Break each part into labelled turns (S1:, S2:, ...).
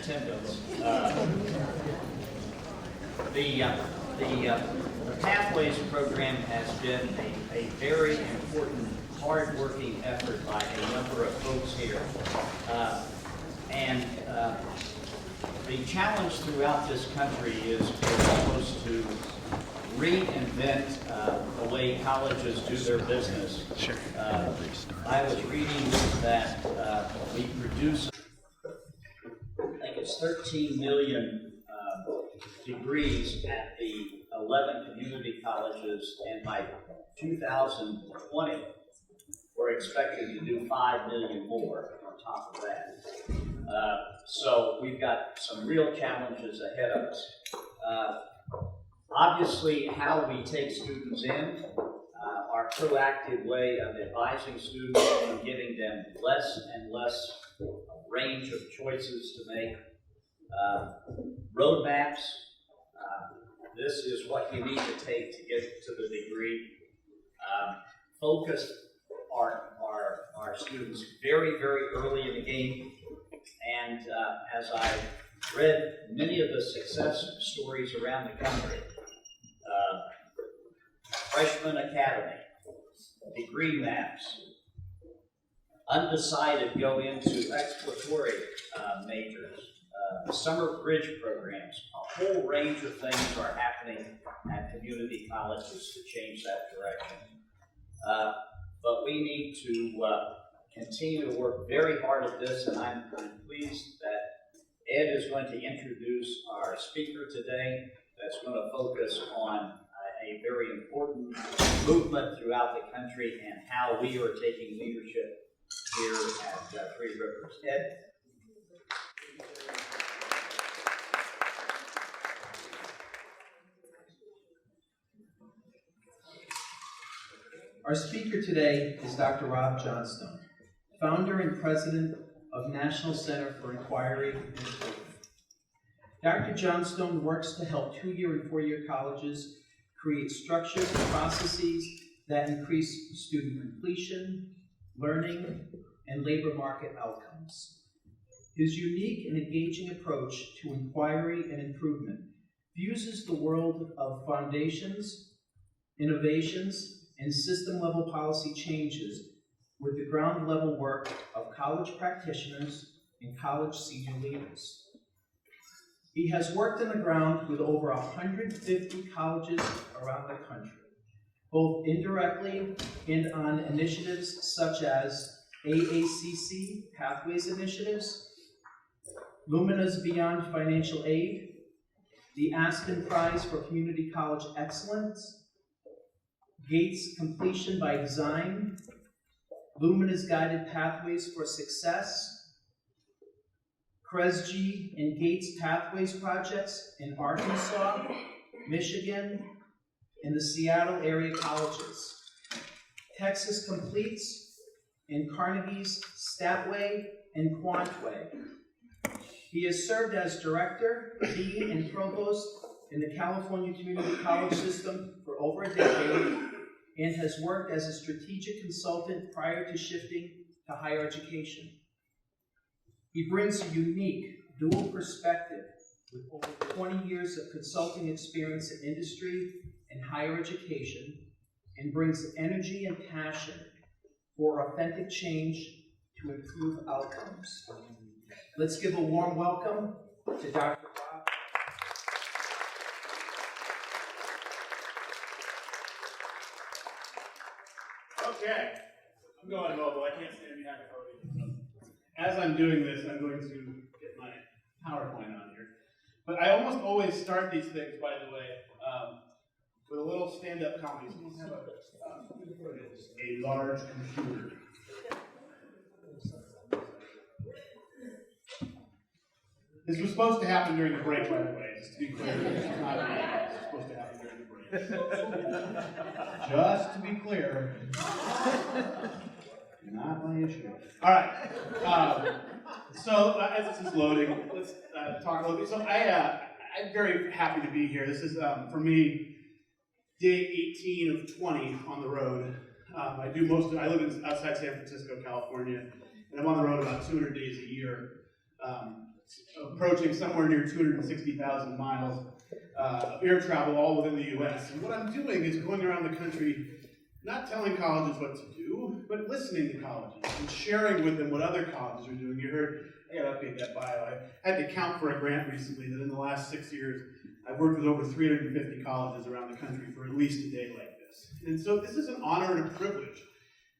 S1: attendance. The Pathways program has been a very important, hard-working effort by a number of folks here. The challenge throughout this country is almost to reinvent the way colleges do their business.
S2: Sure.
S1: I was reading that we produce, I think it's 13 million degrees at the 11 community colleges, and by 2020, we're expected to do 5 million more on top of that. So we've got some real challenges ahead of us. Obviously, how we take students in, our proactive way of advising students and giving them less and less range of choices to make. Roadmaps, this is what you need to take to get to the degree. Focus our students very, very early in the game. And as I read many of the success stories around the country, Freshman Academy, degree maps, undecided go into exploratory majors, the summer bridge programs, a whole range of things are happening at community colleges to change that direction. But we need to continue to work very hard at this, and I'm pleased that Ed is going to introduce our speaker today that's going to focus on a very important movement throughout the country and how we are taking leadership here at Three Rivers. Ed?
S3: Our speaker today is Dr. Rob Johnstone, founder and president of National Center for Inquiry and Improvement. Dr. Johnstone works to help 2-year and 4-year colleges create structures and processes that increase student completion, learning, and labor market outcomes. His unique and engaging approach to inquiry and improvement fuses the world of foundations, innovations, and system-level policy changes with the ground-level work of college practitioners and college senior leaders. He has worked on the ground with over 150 colleges around the country, both indirectly and on initiatives such as AACC Pathways Initiatives, Lumina's Beyond Financial Aid, the Aspen Prize for Community College Excellence, Gates Completion by Design, Lumina's Guided Pathways for Success, Kresge and Gates Pathways projects in Arkansas, Michigan, and the Seattle area colleges, Texas Completes, and Carnegie's Statway and Quantway. He has served as director, dean, and provost in the California Community College System for over a decade, and has worked as a strategic consultant prior to shifting to higher education. He brings a unique dual perspective with over 20 years of consulting experience in industry and higher education, and brings energy and passion for authentic change to improve outcomes. Let's give a warm welcome to Dr. Rob.
S4: Okay, I'm going mobile. I can't stand behind the podium. As I'm doing this, I'm going to get my PowerPoint on here. But I almost always start these things, by the way, with a little stand-up comedy. Someone have a large computer. This was supposed to happen during the break, by the way, just to be clear. It's not me. It's supposed to happen during the break. Just to be clear. Not my issue. All right. So as this is loading, let's talk a little bit. So I'm very happy to be here. This is, for me, day 18 of 20 on the road. I live outside San Francisco, California, and I'm on the road about 200 days a year. approaching somewhere near 260,000 miles of air travel all within the US. And what I'm doing is going around the country, not telling colleges what to do, but listening to colleges and sharing with them what other colleges are doing. You heard, I gotta update that bio. I had to count for a grant recently that in the last 6 years, I've worked with over 350 colleges around the country for at least a day like this. And so this is an honor and a privilege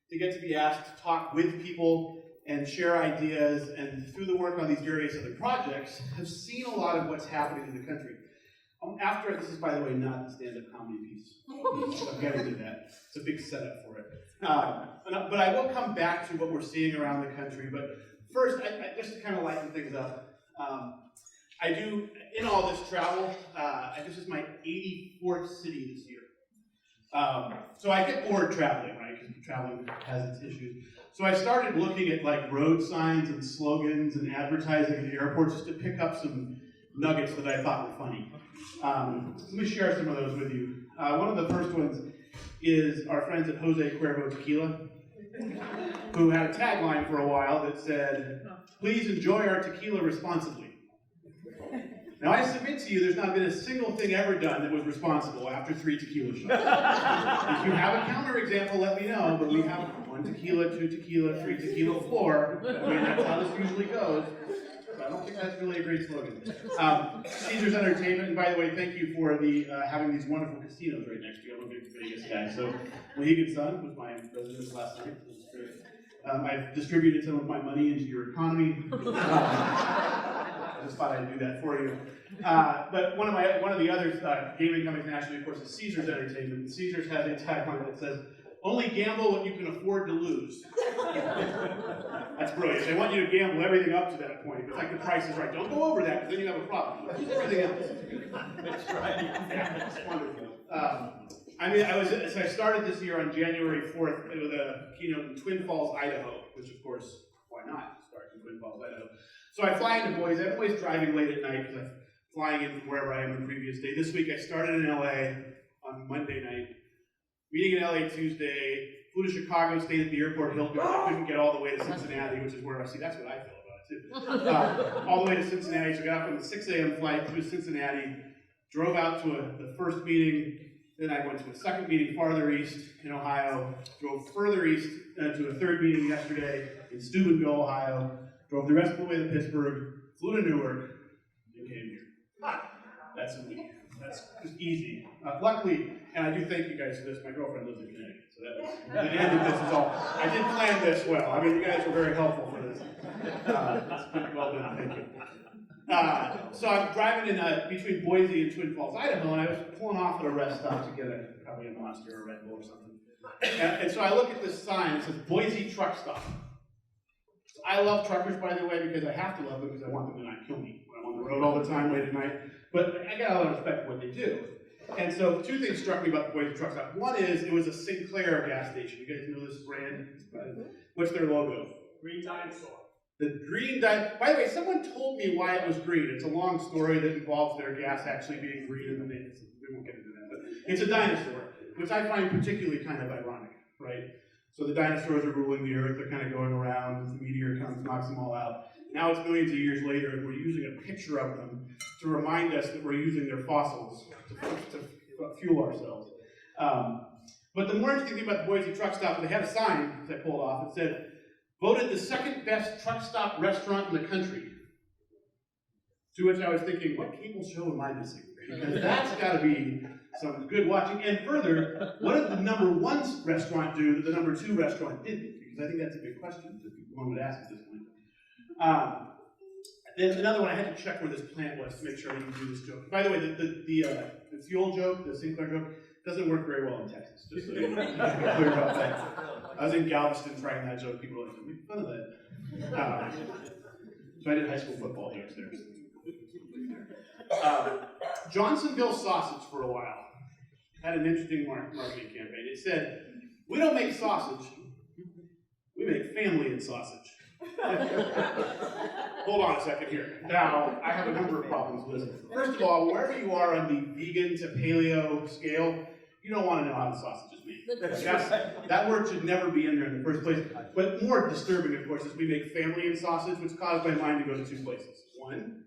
S4: to get to be asked to talk with people and share ideas, and through the work on these various other projects, have seen a lot of what's happening in the country. After, this is, by the way, not the stand-up comedy piece. I'm getting to that. It's a big setup for it. But I will come back to what we're seeing around the country. But first, just to kind of lighten things up, I do, in all this travel, this is my 84th city this year. So I get bored traveling, right? Because traveling has its issues. So I started looking at like road signs and slogans and advertising at airports just to pick up some nuggets that I thought were funny. Let me share some of those with you. One of the first ones is our friends at Jose Cuervo Tequila, who had a tagline for a while that said, "Please enjoy our tequila responsibly." Now I submit to you, there's not been a single thing ever done that was responsible after 3 tequila shots. If you have a counterexample, let me know, but we have 1 tequila, 2 tequila, 3 tequila, 4. I mean, that's how this usually goes. So I don't think that's really a great slogan. Caesars Entertainment, and by the way, thank you for the having these wonderful casinos right next to you. I'm a big Vegas guy. So Mohegan Sun was my residence last night. It was great. I've distributed some of my money into your economy. I just thought I'd do that for you. But one of the other gaming companies nationally, of course, is Caesars Entertainment. And Caesars has a tagline that says, "Only gamble what you can afford to lose." That's brilliant. They want you to gamble everything up to that point. It's like The Price is Right. Don't go over that, because then you have a problem. Lose everything else.
S1: That's right.
S4: Yeah, it's wonderful. I started this year on January 4th with a keynote in Twin Falls, Idaho, which of course, why not start in Twin Falls, Idaho? So I fly into Boise. I'm always driving late at night because I'm flying in from wherever I am the previous day. This week I started in LA on Monday night, meeting in LA Tuesday, flew to Chicago, stayed at the airport Hilton. I couldn't get all the way to Cincinnati, which is where that's what I feel about it too. All the way to Cincinnati, so I got up on the 6 a.m. flight through Cincinnati, drove out to the first meeting. Then I went to a second meeting farther east in Ohio, drove further east to a third meeting yesterday in Steubenville, Ohio, drove the rest of the way to Pittsburgh, flew to Newark, and came here. That's a week. That's just easy. Luckily, and I do thank you guys for this, my girlfriend lives in Connecticut, so that was, the end of this is all. I did plan this well. I mean, you guys were very helpful for this. It's well done, thank you. So I'm driving in between Boise and Twin Falls, Idaho, and I was pulling off at a rest stop to get probably a Monster or a Red Bull or something. And so I look at this sign, it says Boise Truck Stop. So I love truckers, by the way, because I have to love them because I want them to not kill me when I'm on the road all the time late at night. But I got a lot of respect for what they do. And so 2 things struck me about the Boise Truck Stop. One is, it was a Sinclair gas station. You guys know this brand? What's their logo?
S2: Green dinosaur.
S4: The green dinosaur. By the way, someone told me why it was green. It's a long story that involves their gas actually being green in the name. We won't get into that. But it's a dinosaur, which I find particularly kind of ironic, right? So the dinosaurs are ruling the earth. They're kind of going around. The meteor comes, knocks them all out. Now it's millions of years later, and we're using a picture of them to remind us that we're using their fossils to fuel ourselves. But the more interesting thing about the Boise Truck Stop, they had a sign that I pulled off. It said, "Voted the 2nd best truck stop restaurant in the country." To which I was thinking, what cable show am I missing? Because that's got to be some good watching. And further, what did the #1 restaurant do that the #2 restaurant didn't? Because I think that's a big question that one would ask at this point. Then another one, I had to check where this plant was to make sure I didn't do this joke. By the way, the fuel joke, the Sinclair joke, doesn't work very well in Texas, just so you're clear about that. I was in Galveston trying that joke, people were like, make fun of that. So I did high school football jokes there. Johnsonville Sausage for a while had an interesting marketing campaign. It said, "We don't make sausage, we make family and sausage." Hold on a second here. Now, I have a number of problems with this. First of all, wherever you are on the vegan to paleo scale, you don't want to know how the sausage is made. That word should never be in there in the first place. But more disturbing, of course, is we make family and sausage, which caused my mind to go to two places. One,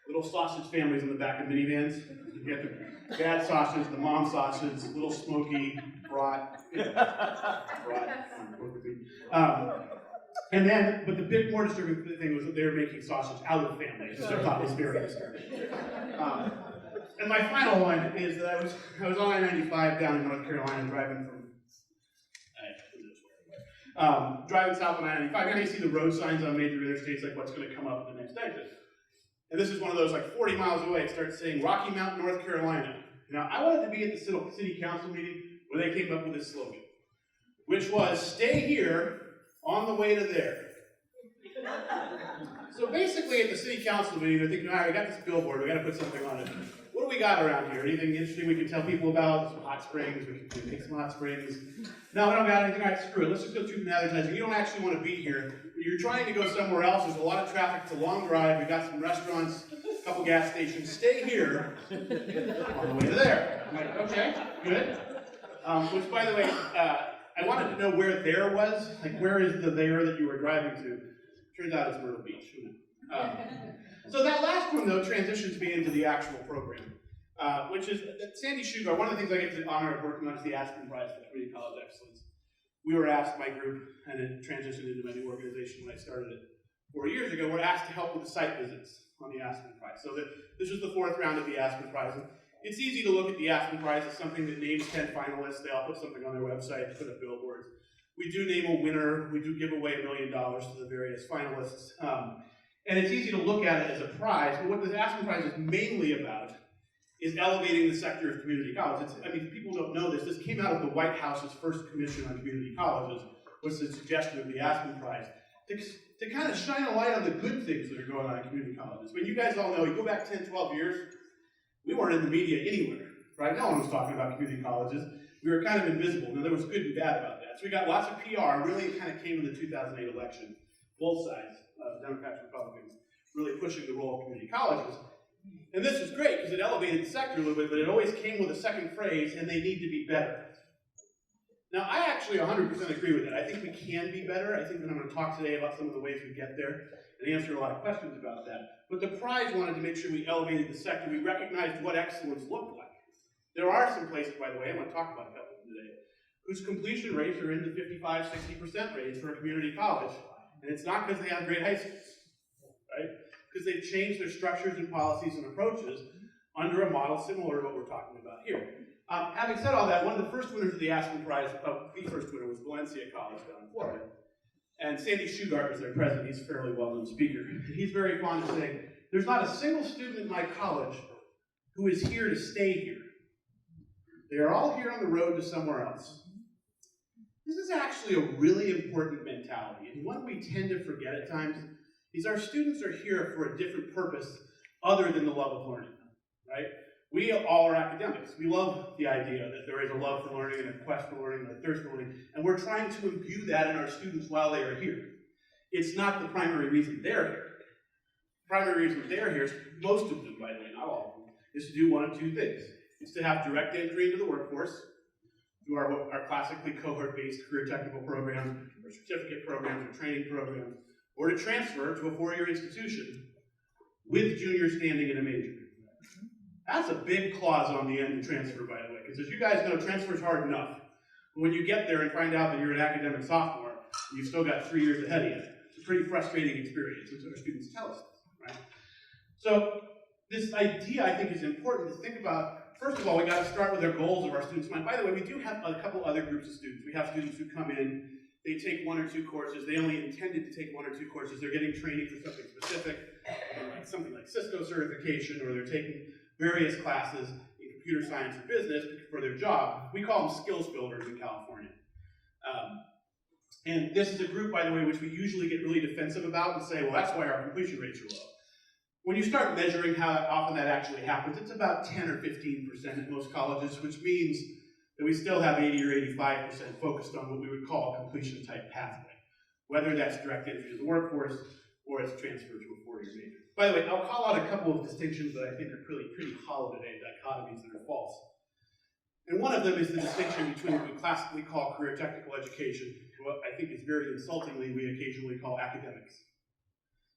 S4: little sausage families in the back of minivans. You get the dad sausage, the mom sausage, little smoky, brat. And then, but the big more disturbing thing was that they were making sausage out of families, which I thought was very disturbing. And my final one is that I was on I-95 down in North Carolina driving from, driving south on I-95, and you see the road signs on major interstates, like what's going to come up at the next exit. And this is one of those, like 40 miles away, it starts saying Rocky Mount, North Carolina. Now, I wanted to be at the city council meeting where they came up with this slogan, which was, stay here on the way to there. So basically at the city council meeting, they're thinking, all right, we got this billboard, we got to put something on it. What do we got around here? Anything interesting we can tell people about? Some hot springs, we can make some hot springs. No, we don't got anything. All right, screw it. Let's just go through the advertising. You don't actually want to be here. You're trying to go somewhere else. There's a lot of traffic. It's a long drive. We got some restaurants, a couple gas stations. Stay here on the way to there. I'm like, okay, good. Which, by the way, I wanted to know where there was. Like, where is the there that you were driving to? Turns out it's Myrtle Beach. So that last one, though, transitions me into the actual program, which is Sandy Sugar. One of the things I get the honor of working on is the Aspen Prize for Community College Excellence. We were asked, my group, and it transitioned into my new organization when I started it 4 years ago, we're asked to help with the site visits on the Aspen Prize. So this was the fourth round of the Aspen Prize. And it's easy to look at the Aspen Prize as something that names 10 finalists. They all put something on their website, put up billboards. We do name a winner. We do give away $1 million to the various finalists. And it's easy to look at it as a prize, but what the Aspen Prize is mainly about is elevating the sector of community college. People don't know this. This came out of the White House's first commission on community colleges, was the suggestion of the Aspen Prize, to kind of shine a light on the good things that are going on in community colleges. I mean, you guys all know, you go back 10, 12 years, we weren't in the media anywhere, right? No one was talking about community colleges. We were kind of invisible. Now, there was good and bad about that. So we got lots of PR. Really, it kind of came in the 2008 election, both sides. Democrats and Republicans, really pushing the role of community colleges. And this was great because it elevated the sector a little bit, but it always came with a second phrase, and they need to be better. Now, I actually 100% agree with that. I think we can be better. I think that I'm going to talk today about some of the ways we get there and answer a lot of questions about that. But the prize wanted to make sure we elevated the sector. We recognized what excellence looked like. There are some places, by the way, I'm going to talk about a couple of them today, whose completion rates are in the 55-60% range for a community college. And it's not because they have great high schools, right? Because they've changed their structures and policies and approaches under a model similar to what we're talking about here. Having said all that, one of the first winners of the Aspen Prize, the first winner was Valencia College down in Florida. And Sandy Shugart was their president. He's a fairly well-known speaker. And he's very fond of saying, there's not a single student in my college who is here to stay here. They are all here on the road to somewhere else. This is actually a really important mentality, and one we tend to forget at times, is our students are here for a different purpose other than the love of learning, right? We all are academics. We love the idea that there is a love for learning and a quest for learning and a thirst for learning, and we're trying to imbue that in our students while they are here. It's not the primary reason they're here. The primary reason they're here, most of them, by the way, not all of them, is to do one of two things. It's to have direct entry into the workforce, through our classically cohort-based career technical programs, or certificate programs, or training programs, or to transfer to a four-year institution with junior standing in a major. That's a big clause on the end of transfer, by the way, because as you guys know, transfer is hard enough. But when you get there and find out that you're an academic sophomore, and you've still got 3 years ahead of you, it's a pretty frustrating experience, as our students tell us, right? So this idea, I think, is important to think about. First of all, we got to start with our goals of our students. By the way, we do have a couple other groups of students. We have students who come in, they take 1 or 2 courses. They only intended to take 1 or 2 courses. They're getting training for something specific, like something like Cisco certification, or they're taking various classes in computer science or business for their job. We call them skills builders in California. And this is a group, by the way, which we usually get really defensive about and say, well, that's why our completion rates are low. When you start measuring how often that actually happens, it's about 10 or 15% at most colleges, which means that we still have 80 or 85% focused on what we would call a completion-type pathway, whether that's direct entry to the workforce or it's transfer to a four-year major. By the way, I'll call out a couple of distinctions that I think are pretty hollow today, dichotomies that are false. And one of them is the distinction between what we classically call career technical education and what I think is very insultingly we occasionally call academics.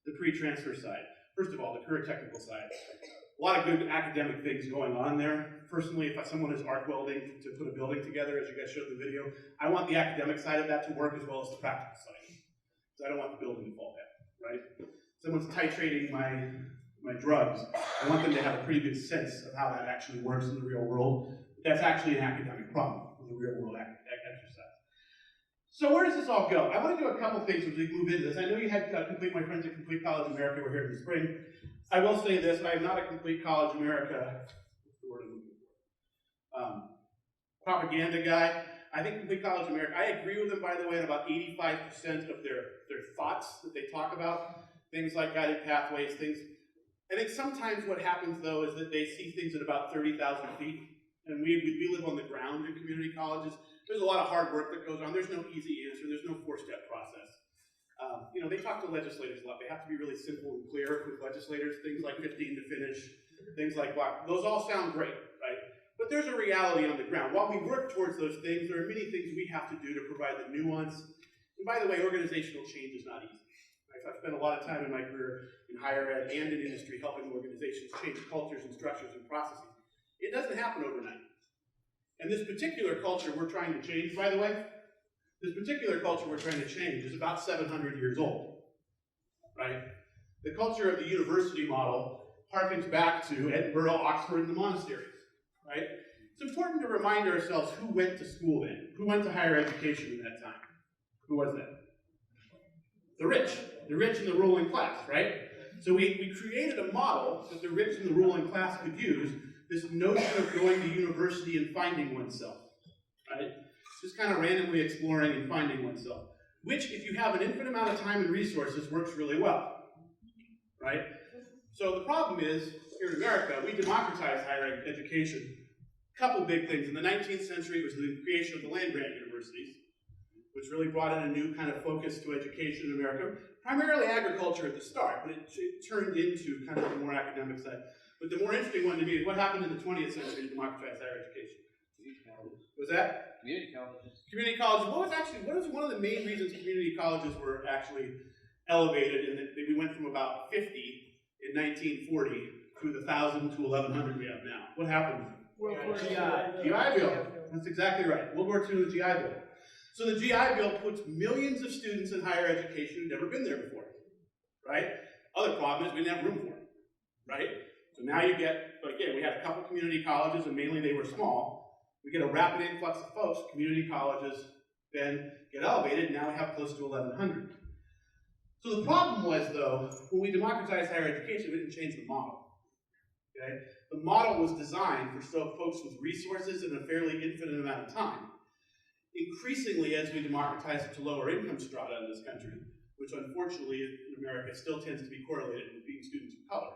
S4: The pre-transfer side. First of all, the career technical side. A lot of good academic things going on there. Personally, if someone is arc welding to put a building together, as you guys showed in the video, I want the academic side of that to work as well as the practical side. Because I don't want the building to fall down, right? Someone's titrating my drugs. I want them to have a pretty good sense of how that actually works in the real world. That's actually an academic problem with the real world exercise. So where does this all go? I want to do a couple things as we move into this. I know you had my friends at Complete College America were here in the spring. I will say this, I am not a Complete College America propaganda guy. I think Complete College America, I agree with them, by the way, on about 85% of their thoughts that they talk about. Things like guided pathways, things. I think sometimes what happens, though, is that they see things at about 30,000 feet. And we live on the ground in community colleges. There's a lot of hard work that goes on. There's no easy answer. There's no four-step process. They talk to legislators a lot. They have to be really simple and clear with legislators. Things like 15 to finish, things like block. Those all sound great, right? But there's a reality on the ground. While we work towards those things, there are many things we have to do to provide the nuance. And by the way, organizational change is not easy. Right? I've spent a lot of time in my career in higher ed and in industry helping organizations change cultures and structures and processes. It doesn't happen overnight. And this particular culture we're trying to change, by the way, is about 700 years old, right? The culture of the university model harkens back to Edinburgh, Oxford, and the monasteries, right? It's important to remind ourselves who went to school then, who went to higher education in that time. Who was that? The rich and the ruling class, right? So we created a model that the rich and the ruling class could use, this notion of going to university and finding oneself, right? Just kind of randomly exploring and finding oneself, which, if you have an infinite amount of time and resources, works really well, right? So the problem is, here in America, we democratized higher education. A couple big things. In the 19th century, it was the creation of the land-grant universities, which really brought in a new kind of focus to education in America, primarily agriculture at the start, but it turned into kind of the more academic side. But the more interesting one to me is what happened in the 20th century to democratize higher education. Was that?
S2: Community colleges.
S4: Community colleges. What was one of the main reasons community colleges were actually elevated, and that we went from about 50 in 1940 to the 1,000 to 1,100 we have now? What happened?
S5: World War
S4: GI Bill. That's exactly right. World War II, the GI Bill. So the GI Bill puts millions of students in higher education who've never been there before, right? Other problem is we didn't have room for them, right? So now you get, again, we had a couple community colleges, and mainly they were small. We get a rapid influx of folks, community colleges then get elevated, and now we have close to 1,100. So the problem was, though, when we democratized higher education, we didn't change the model, okay? The model was designed for folks with resources in a fairly infinite amount of time. Increasingly, as we democratize it to lower income strata in this country, which unfortunately in America still tends to be correlated with being students of color,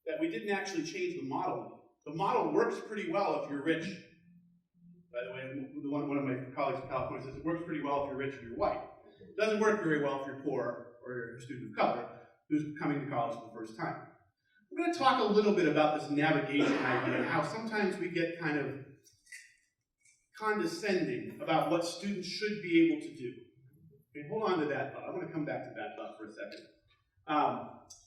S4: that we didn't actually change the model. The model works pretty well if you're rich. By the way, one of my colleagues in California says it works pretty well if you're rich and you're white. It doesn't work very well if you're poor or you're a student of color who's coming to college for the first time. We're going to talk a little bit about this navigation idea and how sometimes we get kind of condescending about what students should be able to do. Okay, hold on to that thought. I want to come back to that thought for a second.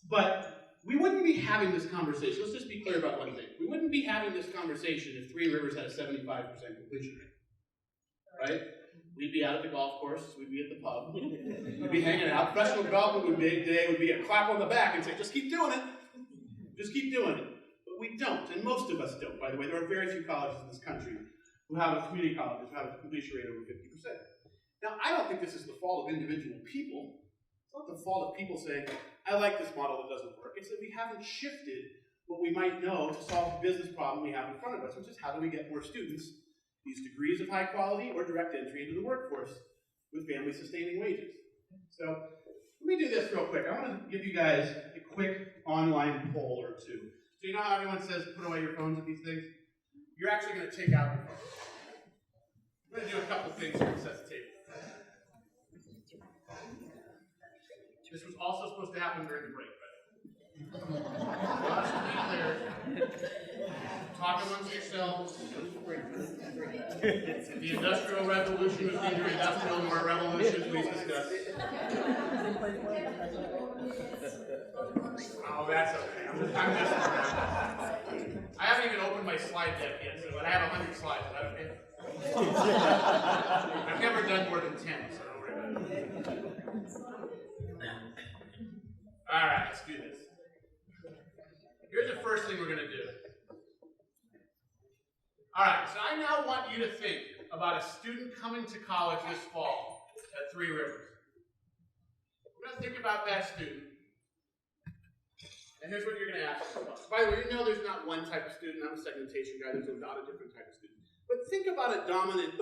S4: But we wouldn't be having this conversation. Let's just be clear about one thing. We wouldn't be having this conversation if Three Rivers had a 75% completion rate, right? We'd be out at the golf course. We'd be at the pub. We'd be hanging out. Professional development would be a clap on the back and say, just keep doing it. Just keep doing it. But we don't, and most of us don't, by the way. There are very few colleges in this country who have a community college who have a completion rate over 50%. Now, I don't think this is the fault of individual people. It's not the fault of people saying, I like this model that doesn't work. It's that we haven't shifted what we might know to solve the business problem we have in front of us, which is how do we get more students these degrees of high quality or direct entry into the workforce with family-sustaining wages. So let me do this real quick. I want to give you guys a quick online poll or two. So you know how everyone says put away your phones at these things? You're actually going to take out your phone. I'm going to do a couple things here to set the table. This was also supposed to happen during the break, but just to be clear, talk amongst yourselves. The Industrial Revolution was neither industrial nor a revolution, please discuss. Oh, that's okay. I'm just I haven't even opened my slide deck yet, so I have 100 slides. Is that okay? I've never done more than 10, so don't worry about it. All right, let's do this. Here's the first thing we're going to do. All right, so I now want you to think about a student coming to college this fall at Three Rivers. We're going to think about that student. And here's what you're going to ask yourself. By the way, you know there's not one type of student. I'm a segmentation guy. There's a lot of different types of students. But think about a dominant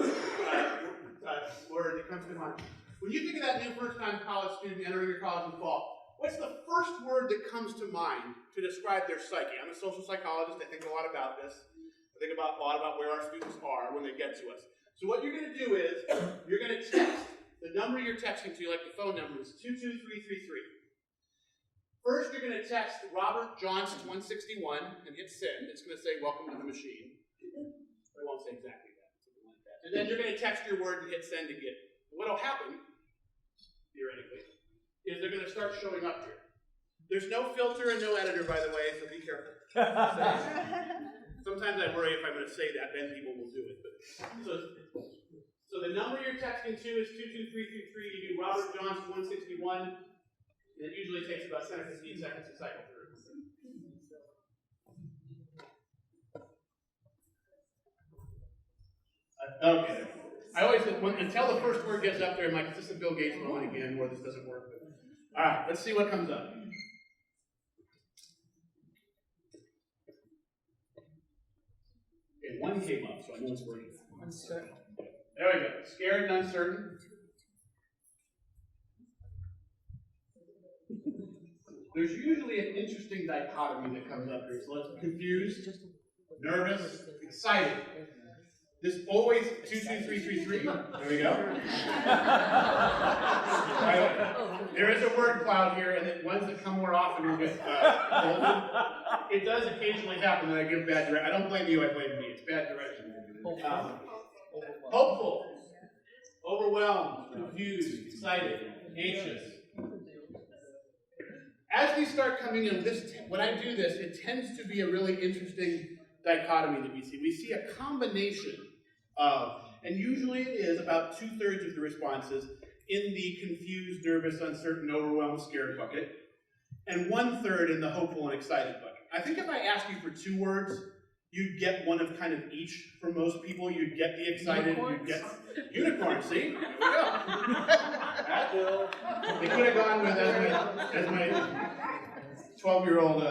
S4: word that comes to mind. When you think of that new first-time college student entering your college in the fall, what's the first word that comes to mind to describe their psyche? I'm a social psychologist. I think a lot about this. I think a lot about where our students are when they get to us. So what you're going to do is you're going to text. The number you're texting to, like the phone number, is 22333. First, you're going to text Robert Johnstone 161 and hit send. It's going to say, welcome to the machine. I won't say exactly that, something like that. And then you're going to text your word and hit send again. What will happen, theoretically, is they're going to start showing up here. There's no filter and no editor, by the way, so be careful. Sometimes I worry if I'm going to say that, then people will do it. But, so the number you're texting to is 22333. You do Robert Johnstone 161. And it usually takes about 10 or 15 seconds to cycle through. Okay. I always say, until the first word gets up there, I'm like, is this a Bill Gates moment again, or this doesn't work? All right, let's see what comes up. Okay, one came up, so I know it's working. Uncertain. There we go. Scared and uncertain. There's usually an interesting dichotomy that comes up here. So let's confused, nervous, excited. This always 22333. There we go. There is a word cloud here, and the ones that come more often will get folded. It does occasionally happen that I give bad direction. I don't blame you, I blame me. It's bad direction. Hopeful, overwhelmed, confused, excited, anxious. As these start coming in, when I do this, it tends to be a really interesting dichotomy that we see. We see a combination of, and usually it is about 2/3 of the responses in the confused, nervous, uncertain, overwhelmed, scared bucket, and 1/3 in the hopeful and excited bucket. I think if I asked you for 2 words, you'd get one of kind of each for most people. You'd get the excited, you'd get unicorn, see? There we go. They could have gone with, as my 12-year-old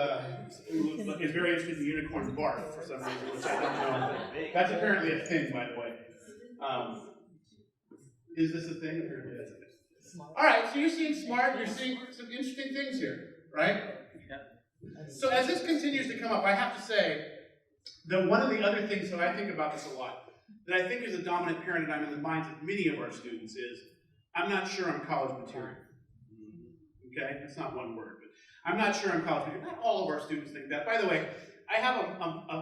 S4: who is very interested in unicorn barf for some reason, which I don't know. That's apparently a thing, by the way. Is this a thing? Apparently that's a thing. All right, so you're seeing smart, you're seeing some interesting things here, right? So as this continues to come up, I have to say that one of the other things that I think about this a lot, that I think is a dominant paradigm in the minds of many of our students is, I'm not sure I'm college material. Okay? That's not one word, but I'm not sure I'm college material. Not all of our students think that. By the way, I have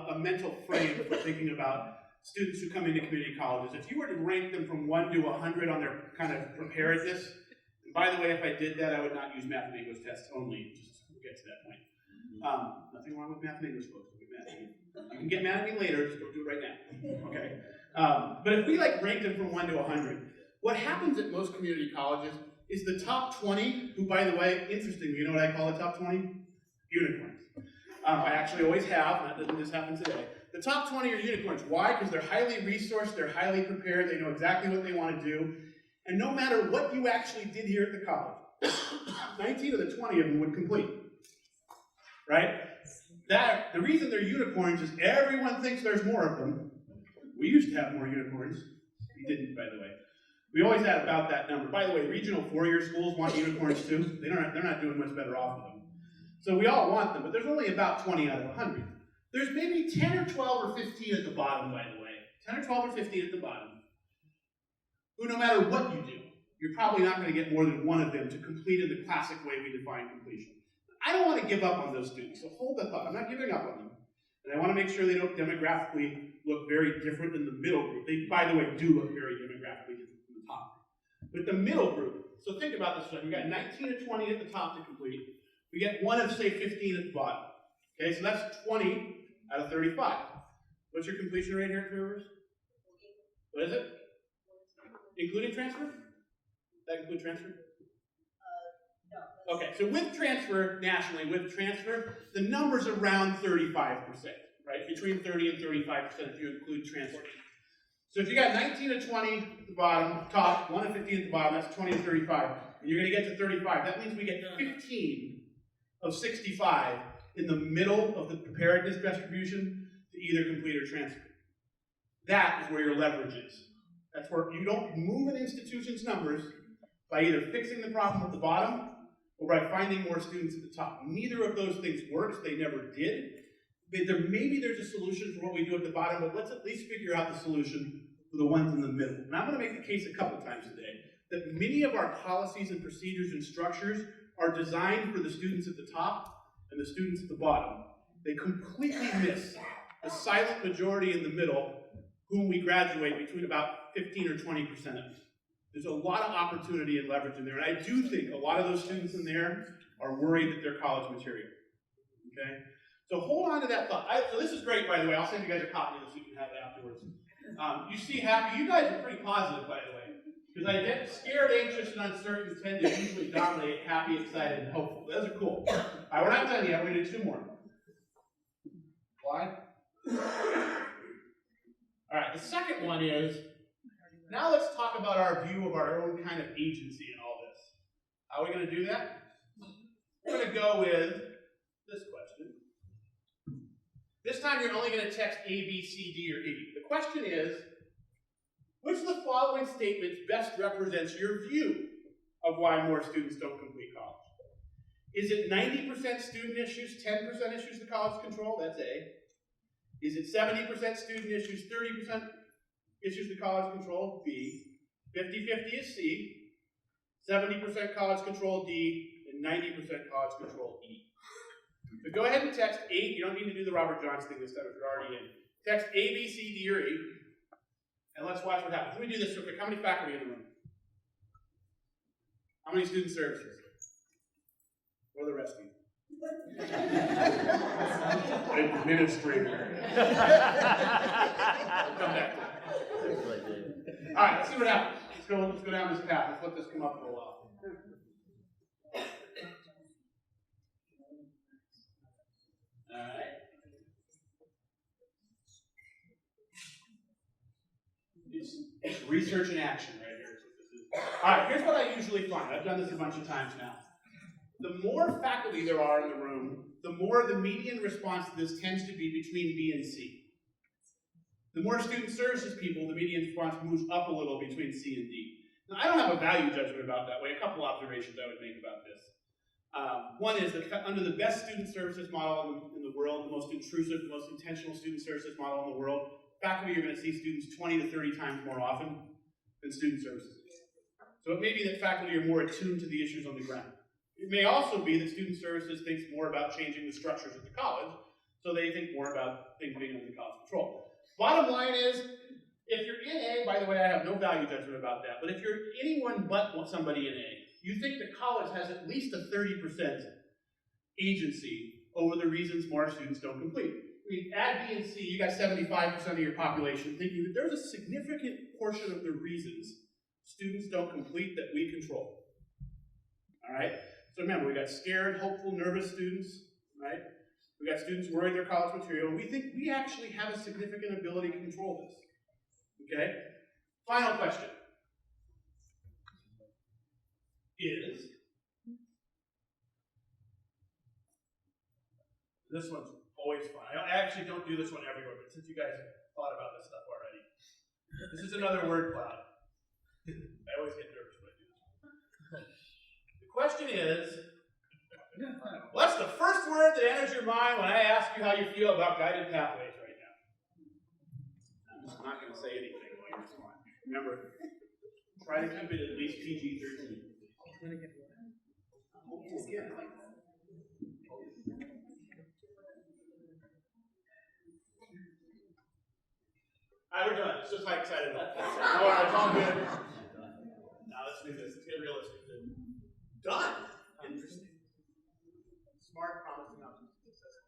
S4: a mental frame for thinking about students who come into community colleges. If you were to rank them from 1 to 100 on their kind of preparedness, and by the way, if I did that, I would not use math and English tests only, just to get to that point. Nothing wrong with math and English, folks. You can get mad at me later, just don't do it right now. Okay? But if we rank them from 1 to 100, what happens at most community colleges is the top 20, who, by the way, interestingly, you know what I call the top 20? Unicorns. I actually always have, and that doesn't just happen today. The top 20 are unicorns. Why? Because they're highly resourced, they're highly prepared, they know exactly what they want to do, and no matter what you actually did here at the college, 19 of the 20 of them would complete. Right? The reason they're unicorns is everyone thinks there's more of them. We used to have more unicorns. We didn't, by the way. We always had about that number. By the way, regional 4-year schools want unicorns too. They're not doing much better off with them. So we all want them, but there's only about 20 out of 100. There's maybe 10 or 12 or 15 at the bottom, by the way. 10 or 12 or 15 at the bottom, who no matter what you do, you're probably not going to get more than one of them to complete in the classic way we define completion. I don't want to give up on those students, so hold the thought. I'm not giving up on them. And I want to make sure they don't demographically look very different than the middle group. They, by the way, do look very demographically different from the top. But the middle group, so think about this one. We've got 19 to 20 at the top to complete. We get one of, say, 15 at the bottom. Okay, so that's 20 out of 35. What's your completion rate here at Three Rivers? What is it? Including transfer? That include transfer?
S2: No.
S4: Okay, so with transfer, nationally, with transfer, the number's around 35%, right? Between 30 and 35% if you include transfer. So if you got 19 to 20 at the bottom, top, 1 to 15 at the bottom, that's 20 to 35. And you're going to get to 35. That means we get 15 of 65 in the middle of the preparedness distribution to either complete or transfer. That is where your leverage is. That's where you don't move an institution's numbers by either fixing the problem at the bottom or by finding more students at the top. Neither of those things works. They never did. Maybe there's a solution for what we do at the bottom, but let's at least figure out the solution for the ones in the middle. And I'm going to make the case a couple times today that many of our policies and procedures and structures are designed for the students at the top and the students at the bottom. They completely miss the silent majority in the middle, whom we graduate between about 15 or 20% of. There's a lot of opportunity and leverage in there, and I do think a lot of those students in there are worried that they're college material. Okay? So hold on to that thought. So this is great, by the way. I'll send you guys a copy of this so you can have it afterwards. You see happy. You guys are pretty positive, by the way. Because I get scared, anxious, and uncertain tend to usually dominate happy, excited, and hopeful. Those are cool. All right, we're not done yet. We're going to do 2 more. Why? All right, the second one is, now let's talk about our view of our own kind of agency in all this. How are we going to do that? We're going to go with this question. This time you're only going to text A, B, C, D, or E. The question is, which of the following statements best represents your view of why more students don't complete college? Is it 90% student issues, 10% issues the college control? That's A. Is it 70% student issues, 30% issues the college control? B. 50-50 is C. 70% college control, D. And 90% college control, E. So go ahead and text 8. You don't need to do the Robert Johnstone this time if you're already in. Text A, B, C, D, or E. And let's watch what happens. Let me do this real quick. How many faculty in the room? How many student services? What are the rest of you? Administrator. We'll come back to it. All right, let's see what happens. Let's go down this path. Let's let this come up for a while. All right. It's research and action right here. All right, here's what I usually find. I've done this a bunch of times now. The more faculty there are in the room, the more the median response to this tends to be between B and C. The more student services people, the median response moves up a little between C and D. Now, I don't have a value judgment about that way. A couple observations I would make about this. One is that under the best student services model in the world, the most intrusive, the most intentional student services model in the world, faculty are going to see students 20 to 30 times more often than student services. So it may be that faculty are more attuned to the issues on the ground. It may also be that student services thinks more about changing the structures at the college, so they think more about things being under the college control. Bottom line is, if you're in A, by the way, I have no value judgment about that, but if you're anyone but somebody in A, you think the college has at least a 30% agency over the reasons more students don't complete. I mean, add B and C, you got 75% of your population thinking that there's a significant portion of the reasons students don't complete that we control. All right? So remember, we got scared, hopeful, nervous students, right? We got students worried their college material, and we think we actually have a significant ability to control this. Okay? Final question is, this one's always fun. I actually don't do this one everywhere, but since you guys have thought about this stuff already, this is another word cloud. I always get nervous when I do this. The question is, what's the first word that enters your mind when I ask you how you feel about guided pathways right now? I'm just not going to say anything while you respond. Remember, try to keep it at least PG-13. All right, we're done. It's just how excited I am. All right, it's all good. Now let's do this. Let's get realistic. Done. Interesting. Smart, promising, optimistic, successful.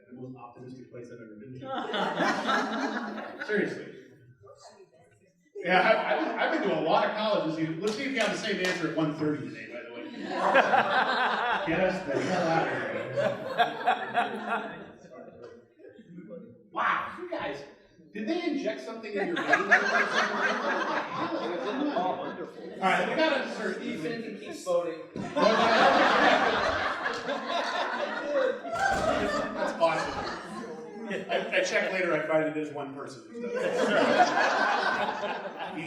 S4: The most optimistic place I've ever been to. Seriously. Yeah, I've been to a lot of colleges. Let's see if you have the same answer at 1:30 today, by the way. Get us the hell out of here. Wow, you guys, did they inject something in your veins? All right, we got to insert
S3: Ethan can keep voting.
S4: That's awesome. I checked later, I find it is one person. You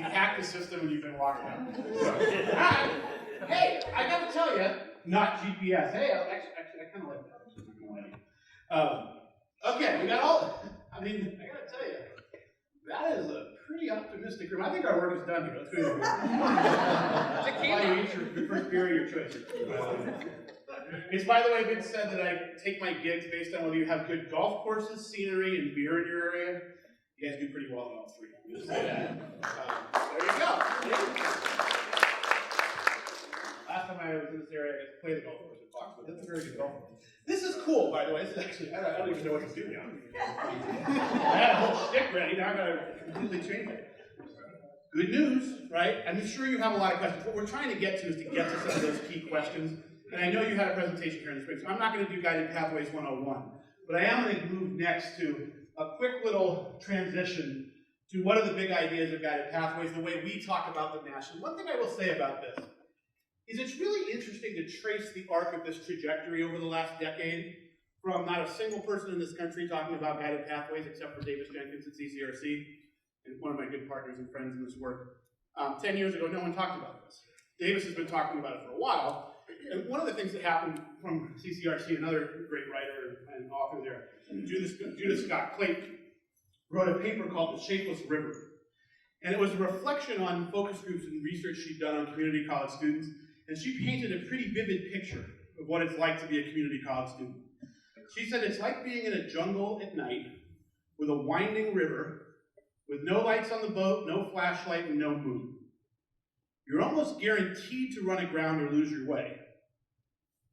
S4: hacked the system and you've been locked up. So, hey, I got to tell you, not GPS. Hey, actually, I kind of like that. Okay, we got all. I mean, I got to tell you, that is a pretty optimistic room. I think our work is done here. Let's go ahead. While you eat your first beer of your choice. It's, by the way, been said that I take my gigs based on whether you have good golf courses, scenery, and beer in your area. You guys do pretty well in all three. Just say that. There you go. Last time I was in this area, I got to play the golf course at Fox, but that's a very good golf course. This is cool, by the way. This is actually, I don't even know what to do now. I had a whole stick ready, now I've got to completely change it. Good news, right? I'm sure you have a lot of questions. What we're trying to get to is to get to some of those key questions. And I know you had a presentation here in the spring, so I'm not going to do Guided Pathways 101. But I am going to move next to a quick little transition to what are the big ideas of Guided Pathways, the way we talk about them nationally. One thing I will say about this is it's really interesting to trace the arc of this trajectory over the last decade from not a single person in this country talking about Guided Pathways except for Davis Jenkins at CCRC and one of my good partners and friends in this work. 10 years ago, no one talked about this. Davis has been talking about it for a while. And one of the things that happened from CCRC, another great writer and author there, Judith Scott Clayton, wrote a paper called The Shapeless River. And it was a reflection on focus groups and research she'd done on community college students. And she painted a pretty vivid picture of what it's like to be a community college student. She said it's like being in a jungle at night with a winding river, with no lights on the boat, no flashlight, and no moon. You're almost guaranteed to run aground or lose your way.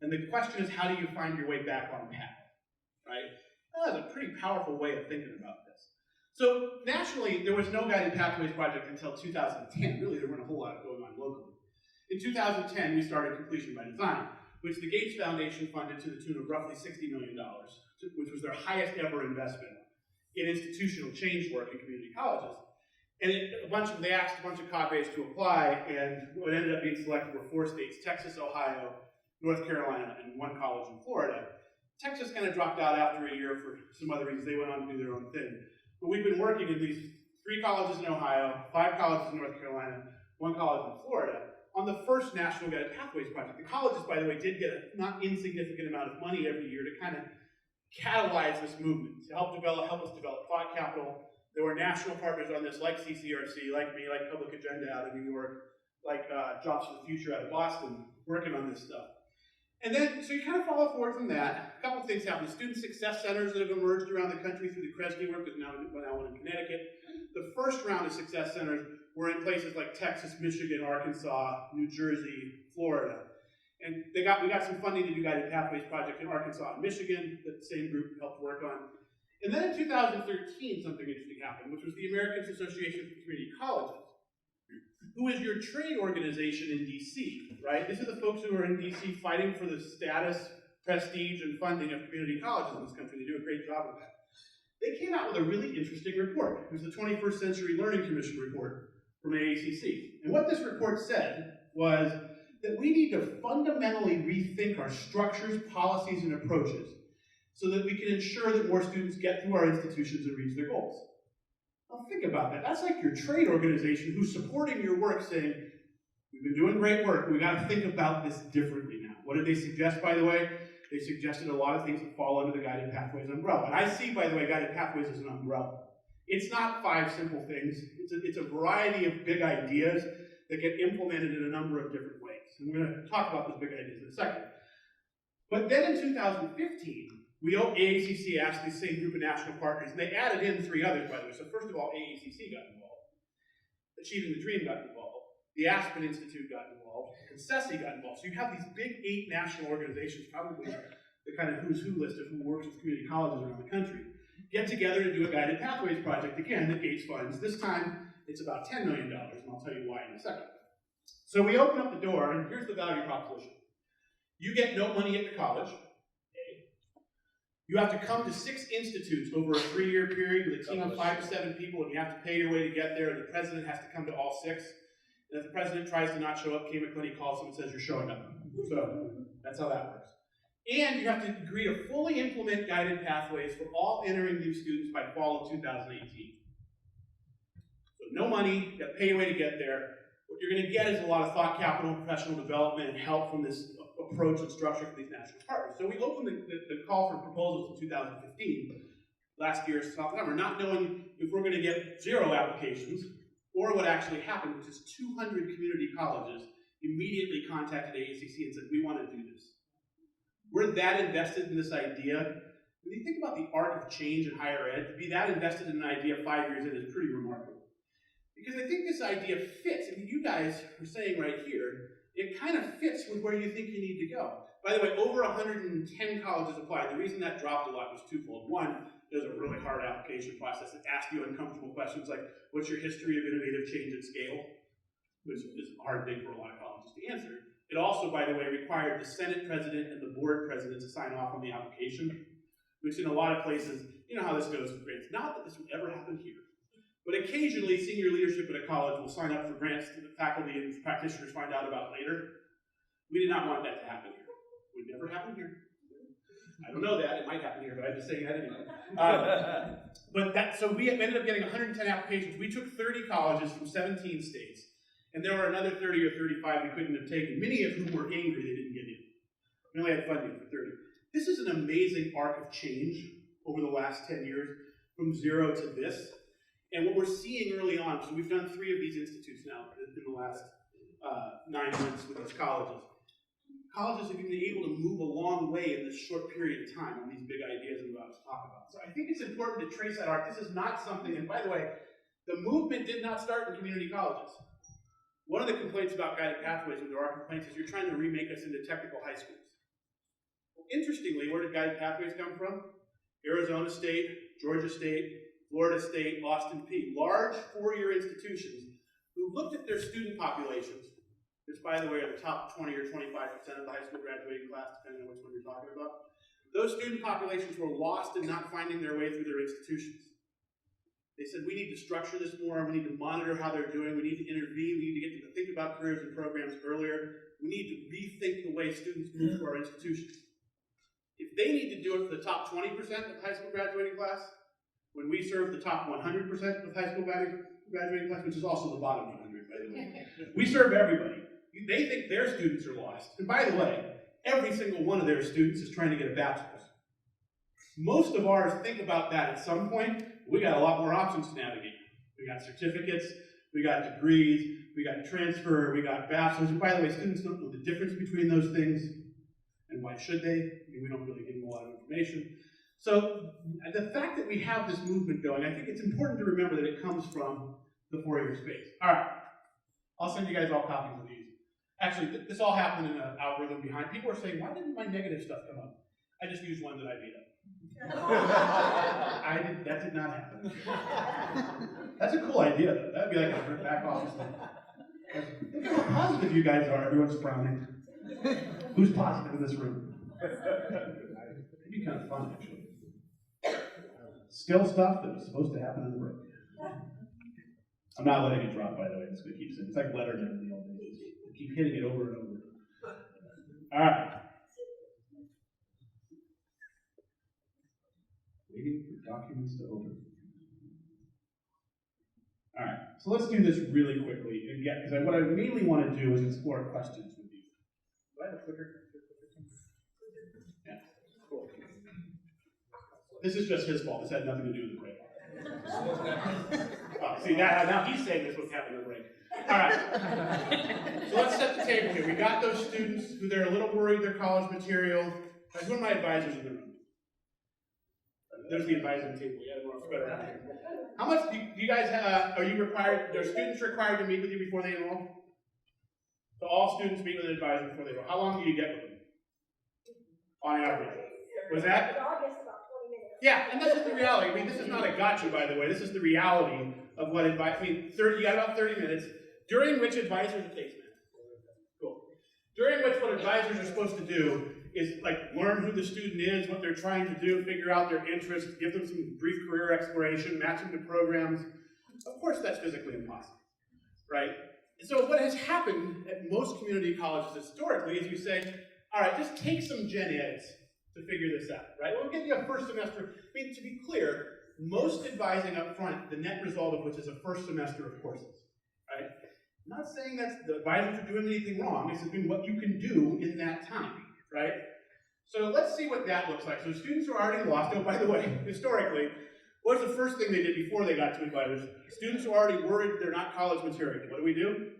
S4: And the question is, how do you find your way back on path, right? That's a pretty powerful way of thinking about this. So nationally, there was no Guided Pathways project until 2010. Really, there weren't a whole lot going on locally. In 2010, we started Completion by Design, which the Gates Foundation funded to the tune of roughly $60 million, which was their highest ever investment in institutional change work in community colleges. And they asked a bunch of COB-based to apply, and what ended up being selected were 4 states, Texas, Ohio, North Carolina, and 1 college in Florida. Texas kind of dropped out after a year for some other reasons. They went on to do their own thing. But we've been working in these 3 colleges in Ohio, 5 colleges in North Carolina, 1 college in Florida, on the first National Guided Pathways project. The colleges, by the way, did get a not insignificant amount of money every year to kind of catalyze this movement, to help us develop thought capital. There were national partners on this, like CCRC, like me, like Public Agenda out of New York, like Jobs for the Future out of Boston, working on this stuff. And then, so you kind of follow forward from that. A couple of things happened. Student success centers that have emerged around the country through the Kresge work, there's now one in Connecticut. The first round of success centers were in places like Texas, Michigan, Arkansas, New Jersey, Florida. And we got some funding to do Guided Pathways project in Arkansas and Michigan that the same group helped work on. And then in 2013, something interesting happened, which was the Americans Association for Community Colleges, who is your trade organization in DC, right? These are the folks who are in DC fighting for the status, prestige, and funding of community colleges in this country. They do a great job of that. They came out with a really interesting report. It was the 21st Century Learning Commission report from AACC. And what this report said was that we need to fundamentally rethink our structures, policies, and approaches so that we can ensure that more students get through our institutions and reach their goals. Now think about that. That's like your trade organization who's supporting your work saying, we've been doing great work, we got to think about this differently now. What did they suggest, by the way? They suggested a lot of things that fall under the Guided Pathways umbrella. And I see, by the way, Guided Pathways as an umbrella. It's not 5 simple things. It's a variety of big ideas that get implemented in a number of different ways. And we're going to talk about those big ideas in a second. But then in 2015, AACC asked the same group of national partners, and they added in 3 others, by the way. So first of all, AACC got involved. Achieving the Dream got involved. The Aspen Institute got involved. And CESI got involved. So you have these big 8 national organizations, probably the kind of who's who list of who works with community colleges around the country, get together to do a guided pathways project, again, that Gates funds. This time, it's about $10 million, and I'll tell you why in a second. So we open up the door, and here's the value proposition. You get no money at the college. You have to come to 6 institutes over a 3-year period with a team of 5 to 7 people, and you have to pay your way to get there, and the president has to come to all 6. And if the president tries to not show up, Kay McClenny calls him and says, you're showing up. So that's how that works. And you have to agree to fully implement guided pathways for all entering new students by fall of 2018. So no money, you got to pay your way to get there. What you're going to get is a lot of thought capital, professional development, and help from this approach and structure for these national partners. So we opened the call for proposals in 2015, last year's November, not knowing if we're going to get 0 applications or what actually happened, which is 200 community colleges immediately contacted AACC and said, we want to do this. We're that invested in this idea. When you think about the arc of change in higher ed, to be that invested in an idea 5 years in is pretty remarkable. Because I think this idea fits, and you guys are saying right here, it kind of fits with where you think you need to go. By the way, over 110 colleges applied. The reason that dropped a lot was twofold. One, there's a really hard application process that asks you uncomfortable questions like, what's your history of innovative change at scale? Which is a hard thing for a lot of colleges to answer. It also, by the way, required the Senate president and the board president to sign off on the application, which in a lot of places, you know how this goes with grants. Not that this would ever happen here. But occasionally, senior leadership at a college will sign up for grants that the faculty and practitioners find out about later. We did not want that to happen here. It would never happen here. I don't know that. It might happen here, but I'm just saying that anyway. So we ended up getting 110 applications. We took 30 colleges from 17 states, and there were another 30 or 35 we couldn't have taken, many of whom were angry they didn't get in. We only had funding for 30. This is an amazing arc of change over the last 10 years, from 0 to this. And what we're seeing early on, so we've done 3 of these institutes now in the last 9 months with these colleges. Colleges have been able to move a long way in this short period of time on these big ideas I'm about to talk about. So I think it's important to trace that arc. This is not something, and by the way, the movement did not start in community colleges. One of the complaints about guided pathways, and there are complaints, is you're trying to remake us into technical high schools. Well, interestingly, where did guided pathways come from? Arizona State, Georgia State, Florida State, Austin Peay, large 4-year institutions who looked at their student populations, which, by the way, are the top 20 or 25% of the high school graduating class, depending on which one you're talking about. Those student populations were lost in not finding their way through their institutions. They said, we need to structure this more, we need to monitor how they're doing, we need to intervene, we need to get them to think about careers and programs earlier, we need to rethink the way students move through our institutions. If they need to do it for the top 20% of high school graduating class, when we serve the top 100% of high school graduating class, which is also the bottom 100, by the way, we serve everybody. They think their students are lost. And by the way, every single one of their students is trying to get a bachelor's. Most of ours think about that at some point. We got a lot more options to navigate. We got certificates, we got degrees, we got transfer, we got bachelor's. And by the way, students don't know the difference between those things. And why should they? I mean, we don't really give them a lot of information. So the fact that we have this movement going, I think it's important to remember that it comes from the 4-year space. All right, I'll send you guys all copies of these. Actually, this all happened in an algorithm behind. People are saying, why didn't my negative stuff come up? I just used one that I made up. That did not happen. That's a cool idea, though. That'd be like a back office thing. Look at how positive you guys are. Everyone's frowning. Who's positive in this room? It'd be kind of fun, actually. Still stuff that was supposed to happen in the break. I'm not letting it drop, by the way. It's going to keep saying. It's like Letterman in the old days. I keep hitting it over and over. All right. Waiting for documents to open. All right. So let's do this really quickly and get, because what I mainly want to do is explore questions with you. Do I have a clicker? Yeah. Cool. This is just his fault. This had nothing to do with the break. Oh, see, now he's saying this was having a break. All right. So let's set the table here. We got those students who they're a little worried their college material. Guys, one of my advisors in the room. There's the advising table. You had more spread around here. How much do you guys are you required? Are students required to meet with you before they enroll? So all students meet with an advisor before they enroll. How long do you get with them? On average. Was that? Yeah, and this is the reality. I mean, this is not a gotcha, by the way. This is the reality of what advice. I mean, you got about 30 minutes, during which advisors are placement. Cool. During which what advisors are supposed to do is like learn who the student is, what they're trying to do, figure out their interests, give them some brief career exploration, match them to programs. Of course, that's physically impossible, right? And so what has happened at most community colleges historically is you say, all right, just take some gen eds to figure this out, right? We'll give you a first semester. I mean, to be clear, most advising up front, the net result of which is a first semester of courses, right? I'm not saying that the advisors are doing anything wrong. It's doing what you can do in that time, right? So let's see what that looks like. So students are already lost. Oh, by the way, historically, what was the first thing they did before they got to advisors? Students are already worried they're not college material. What do?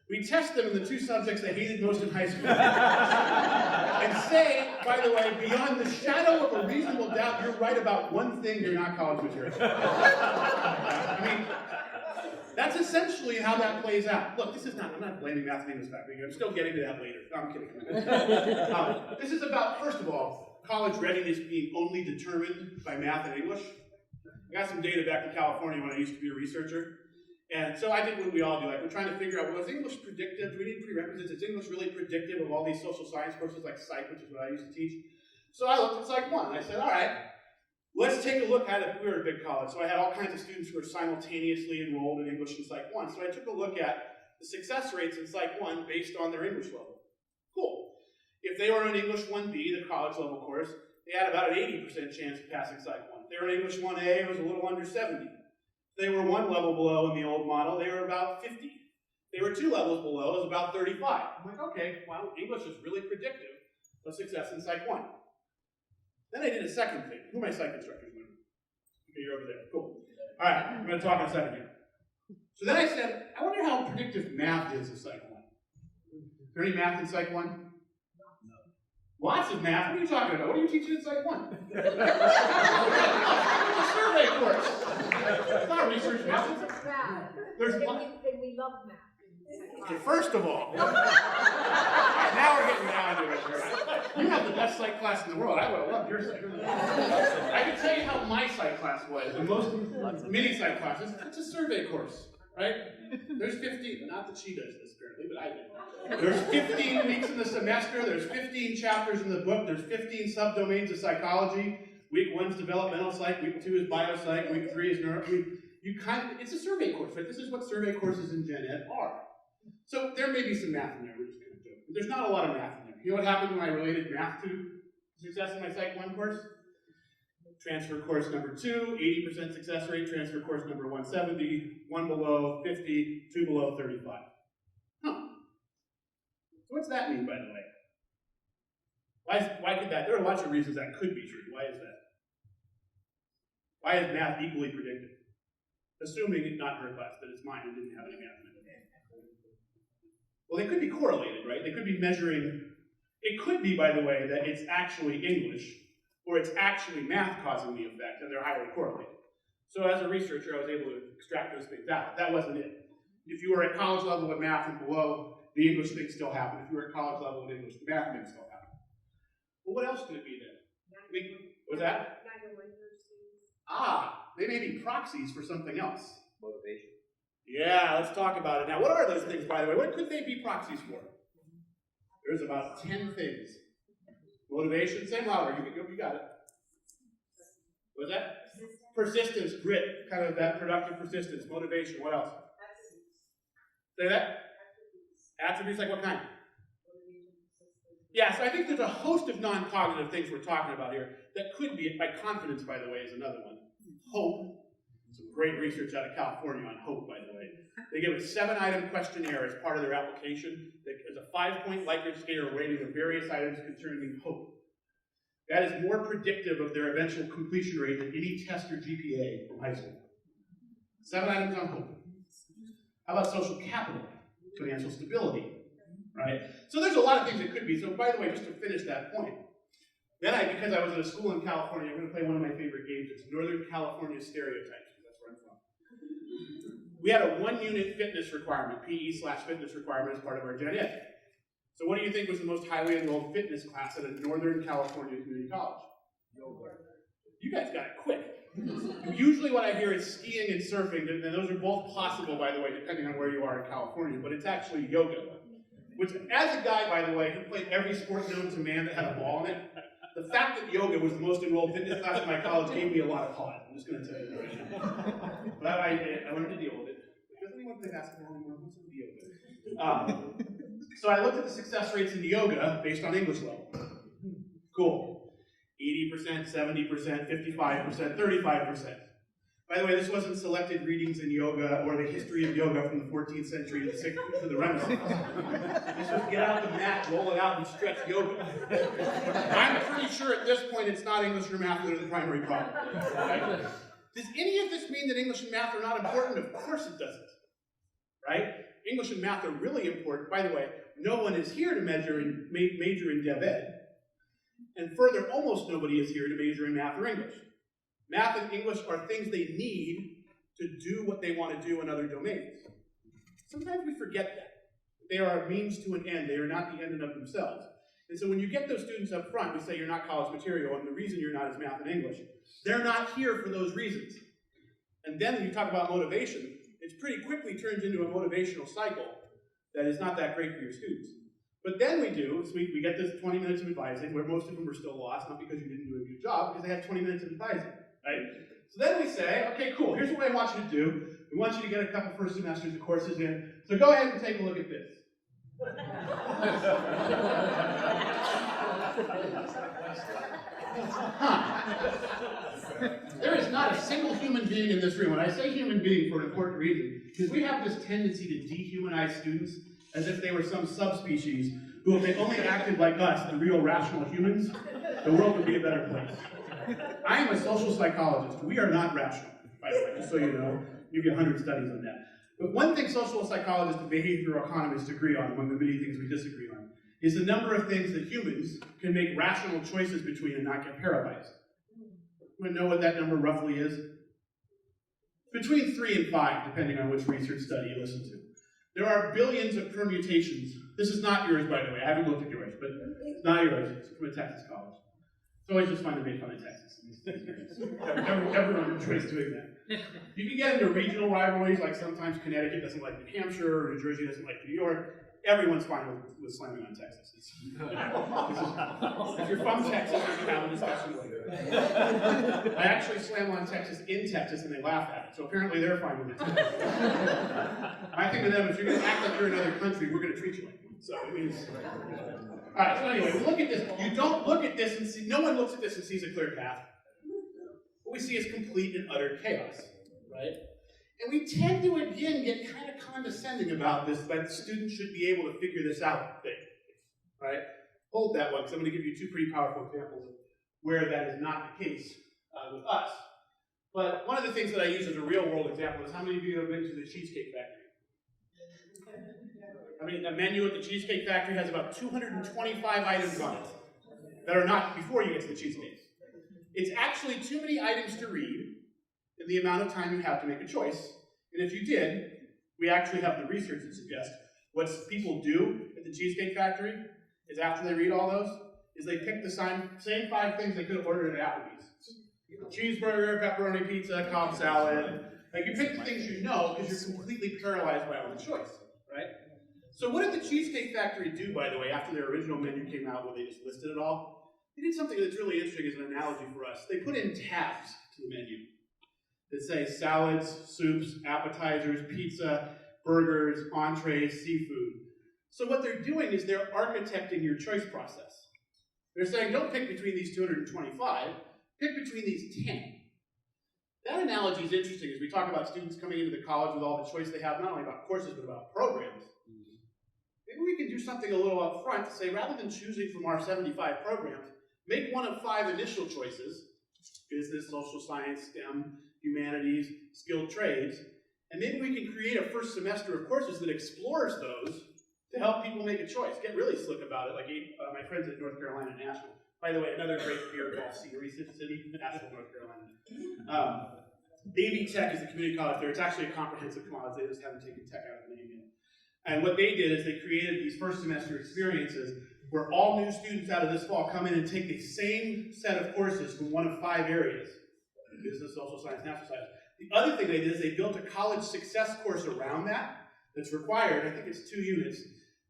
S4: We test them in the two subjects they hated most in high school. And say, by the way, beyond the shadow of a reasonable doubt, you're right about one thing, you're not college material. I mean, that's essentially how that plays out. Look, I'm not blaming math and English faculty. I'm still getting to that later. No, I'm kidding. This is about, first of all, college readiness being only determined by math and English. I got some data back in California when I used to be a researcher. And so I did what we all do. Like, we're trying to figure out, well, is English predictive? Do we need prerequisites? Is English really predictive of all these social science courses like psych, which is what I used to teach? So I looked at Psych 1. I said, all right, let's take a look at it. We were a big college, so I had all kinds of students who were simultaneously enrolled in English in Psych 1. So I took a look at the success rates in Psych 1 based on their English level. Cool. If they were in English 1B, the college level course, they had about an 80% chance of passing Psych 1. If they were in English 1A, it was a little under 70. They were one level below in the old model, they were about 50. They were two levels below, it was about 35. I'm like, okay, well, English is really predictive of success in Psych 1. Then I did a second thing. Who are my psych instructors? Okay, you're over there. Cool. All right, I'm going to talk in a second here. So then I said, I wonder how predictive math is in Psych 1. Is there any math in Psych 1? No. Lots of math. What are you talking about? What are you teaching in Psych 1? It's a survey course. It's not research math. There's
S2: we love math.
S4: Okay, first of all, now we're getting down to it. You have the best psych class in the world. I would have loved your psych. I can tell you how my psych class was. And most mini psych classes, it's a survey course, right? There's 15, not that she does this currently, but I do. There's 15 weeks in the semester, there's 15 chapters in the book, there's 15 subdomains of psychology. Week 1 is developmental psych, week 2 is biopsych, week 3 is neuro. It's a survey course, right? This is what survey courses in Gen Ed are. So there may be some math in there, we're just going to do it. But there's not a lot of math in there. You know what happened when I related math to success in my Psych 1 course? Transfer course number 2, 80% success rate. Transfer course number 170, 1 below 50, 2 below 35. Huh. So what's that mean, by the way? Why could that? There are lots of reasons that could be true. Why is that? Why is math equally predictive? Assuming it's not her class, that it's mine and didn't have any math in it. Well, they could be correlated, right? They could be measuring. It could be, by the way, that it's actually English, or it's actually math causing the effect, and they're highly correlated. So as a researcher, I was able to extract those things out. That wasn't it. If you were at college level with math and below, the English thing still happened. If you were at college level with English, the math thing still happened. Well, what else could it be then? What's that? They may be proxies for something else.
S1: Motivation.
S4: Yeah, let's talk about it. Now, what are those things, by the way? What could they be proxies for? There's about 10 things. Motivation, say louder, you got it. What's that? Persistence, grit, kind of that productive persistence. Motivation, what else? Say that? Attributes like what kind? Yeah, so I think there's a host of non-cognitive things we're talking about here that could be, by confidence, by the way, is another one. Hope. Some great research out of California on hope, by the way. They give a 7-item questionnaire as part of their application. There's a 5-point Likert scale rating of various items concerning hope. That is more predictive of their eventual completion rate than any test or GPA from high school. 7 items on hope. How about social capital? Financial stability, right? So there's a lot of things it could be. So by the way, just to finish that point, Then because I was at a school in California, I'm going to play one of my favorite games. It's Northern California Stereotypes, because that's where I'm from. We had a 1-unit fitness requirement, PE/fitness requirement as part of our Gen Ed. So what do you think was the most highly enrolled fitness class at a Northern California community college? Yoga. You guys got it quick. Usually what I hear is skiing and surfing, and those are both possible, by the way, depending on where you are in California, but it's actually yoga. Which, as a guy, by the way, who played every sport known to man that had a ball in it, the fact that yoga was the most enrolled fitness class in my college gave me a lot of pause. I'm just going to tell you that. But I learned to deal with it. Doesn't anyone play basketball anymore? What's with yoga? So I looked at the success rates in yoga based on English level. Cool. 80%, 70%, 55%, 35%. By the way, this wasn't selected readings in yoga or the history of yoga from the 14th century to the Renaissance. This was get out the mat, roll it out, and stretch yoga. I'm pretty sure at this point it's not English or math that are the primary problem. Right? Does any of this mean that English and math are not important? Of course it doesn't. Right? English and math are really important. By the way, no one is here to major in Dev Ed. And further, almost nobody is here to major in math or English. Math and English are things they need to do what they want to do in other domains. Sometimes we forget that. They are a means to an end. They are not the end in of themselves. And so when you get those students up front, we say you're not college material, and the reason you're not is math and English. They're not here for those reasons. And then when you talk about motivation, it pretty quickly turns into a motivational cycle that is not that great for your students. But then we get this 20 minutes of advising, where most of them are still lost, not because you didn't do a good job, because they had 20 minutes of advising, right? So then we say, okay, cool, here's what I want you to do. We want you to get a couple first semesters of courses in, so go ahead and take a look at this. There is not a single human being in this room, and I say human being for an important reason, because we have this tendency to dehumanize students as if they were some subspecies who, if they only acted like us, the real rational humans, the world would be a better place. I am a social psychologist. We are not rational, by the way, just so you know. I'll give you 100 studies on that. But one thing social psychologists and behavioral economists agree on, among the many things we disagree on, is the number of things that humans can make rational choices between and not get paralyzed. You want to know what that number roughly is? Between 3 and 5, depending on which research study you listen to. There are billions of permutations. This is not yours, by the way. I haven't looked at yours, but it's not yours. It's from a Texas college. It's always just fun to make fun of Texas. Everyone enjoys doing that. You can get into regional rivalries, like sometimes Connecticut doesn't like New Hampshire, or New Jersey doesn't like New York. Everyone's fine with slamming on Texas. If you're from Texas, we can have a discussion later. I actually slam on Texas in Texas, and they laugh at it. So apparently they're fine with it. I think to them, if you're going to act like you're in another country, we're going to treat you like one. So it means. All right. So anyway, we look at this. You don't look at this and see. No one looks at this and sees a clear path. What we see is complete and utter chaos, right? And we tend to, again, get kind of condescending about this, that students should be able to figure this out thing, right? Hold that one, because I'm going to give you 2 pretty powerful examples of where that is not the case with us. But one of the things that I use as a real-world example is, how many of you have been to the Cheesecake Factory? I mean, a menu at the Cheesecake Factory has about 225 items on it that are not before you get to the cheesecake. It's actually too many items to read in the amount of time you have to make a choice. And if you did, we actually have the research that suggests what people do at the Cheesecake Factory is, after they read all those, is they pick the same 5 things they could have ordered at Applebee's. Cheeseburger, pepperoni pizza, Cobb salad. Like, you pick the things you know because you're completely paralyzed by all the choice, right? So what did the Cheesecake Factory do, by the way, after their original menu came out where they just listed it all? They did something that's really interesting as an analogy for us. They put in tabs to the menu that say salads, soups, appetizers, pizza, burgers, entrees, seafood. So what they're doing is they're architecting your choice process. They're saying, don't pick between these 225, pick between these 10. That analogy is interesting as we talk about students coming into the college with all the choice they have, not only about courses, but about programs. Maybe we can do something a little up front to say, rather than choosing from our 75 programs, make one of 5 initial choices: business, social science, STEM, humanities, skilled trades, and maybe we can create a first semester of courses that explores those to help people make a choice. Get really slick about it, like my friends at North Carolina National. By the way, another great beer golf series city, Asheville, North Carolina. AV Tech is the community college there. It's actually a comprehensive college. They just haven't taken tech out of the name yet. And what they did is they created these first semester experiences where all new students out of this fall come in and take the same set of courses from one of 5 areas: business, social science, natural science. The other thing they did is they built a college success course around that's required. I think it's 2 units.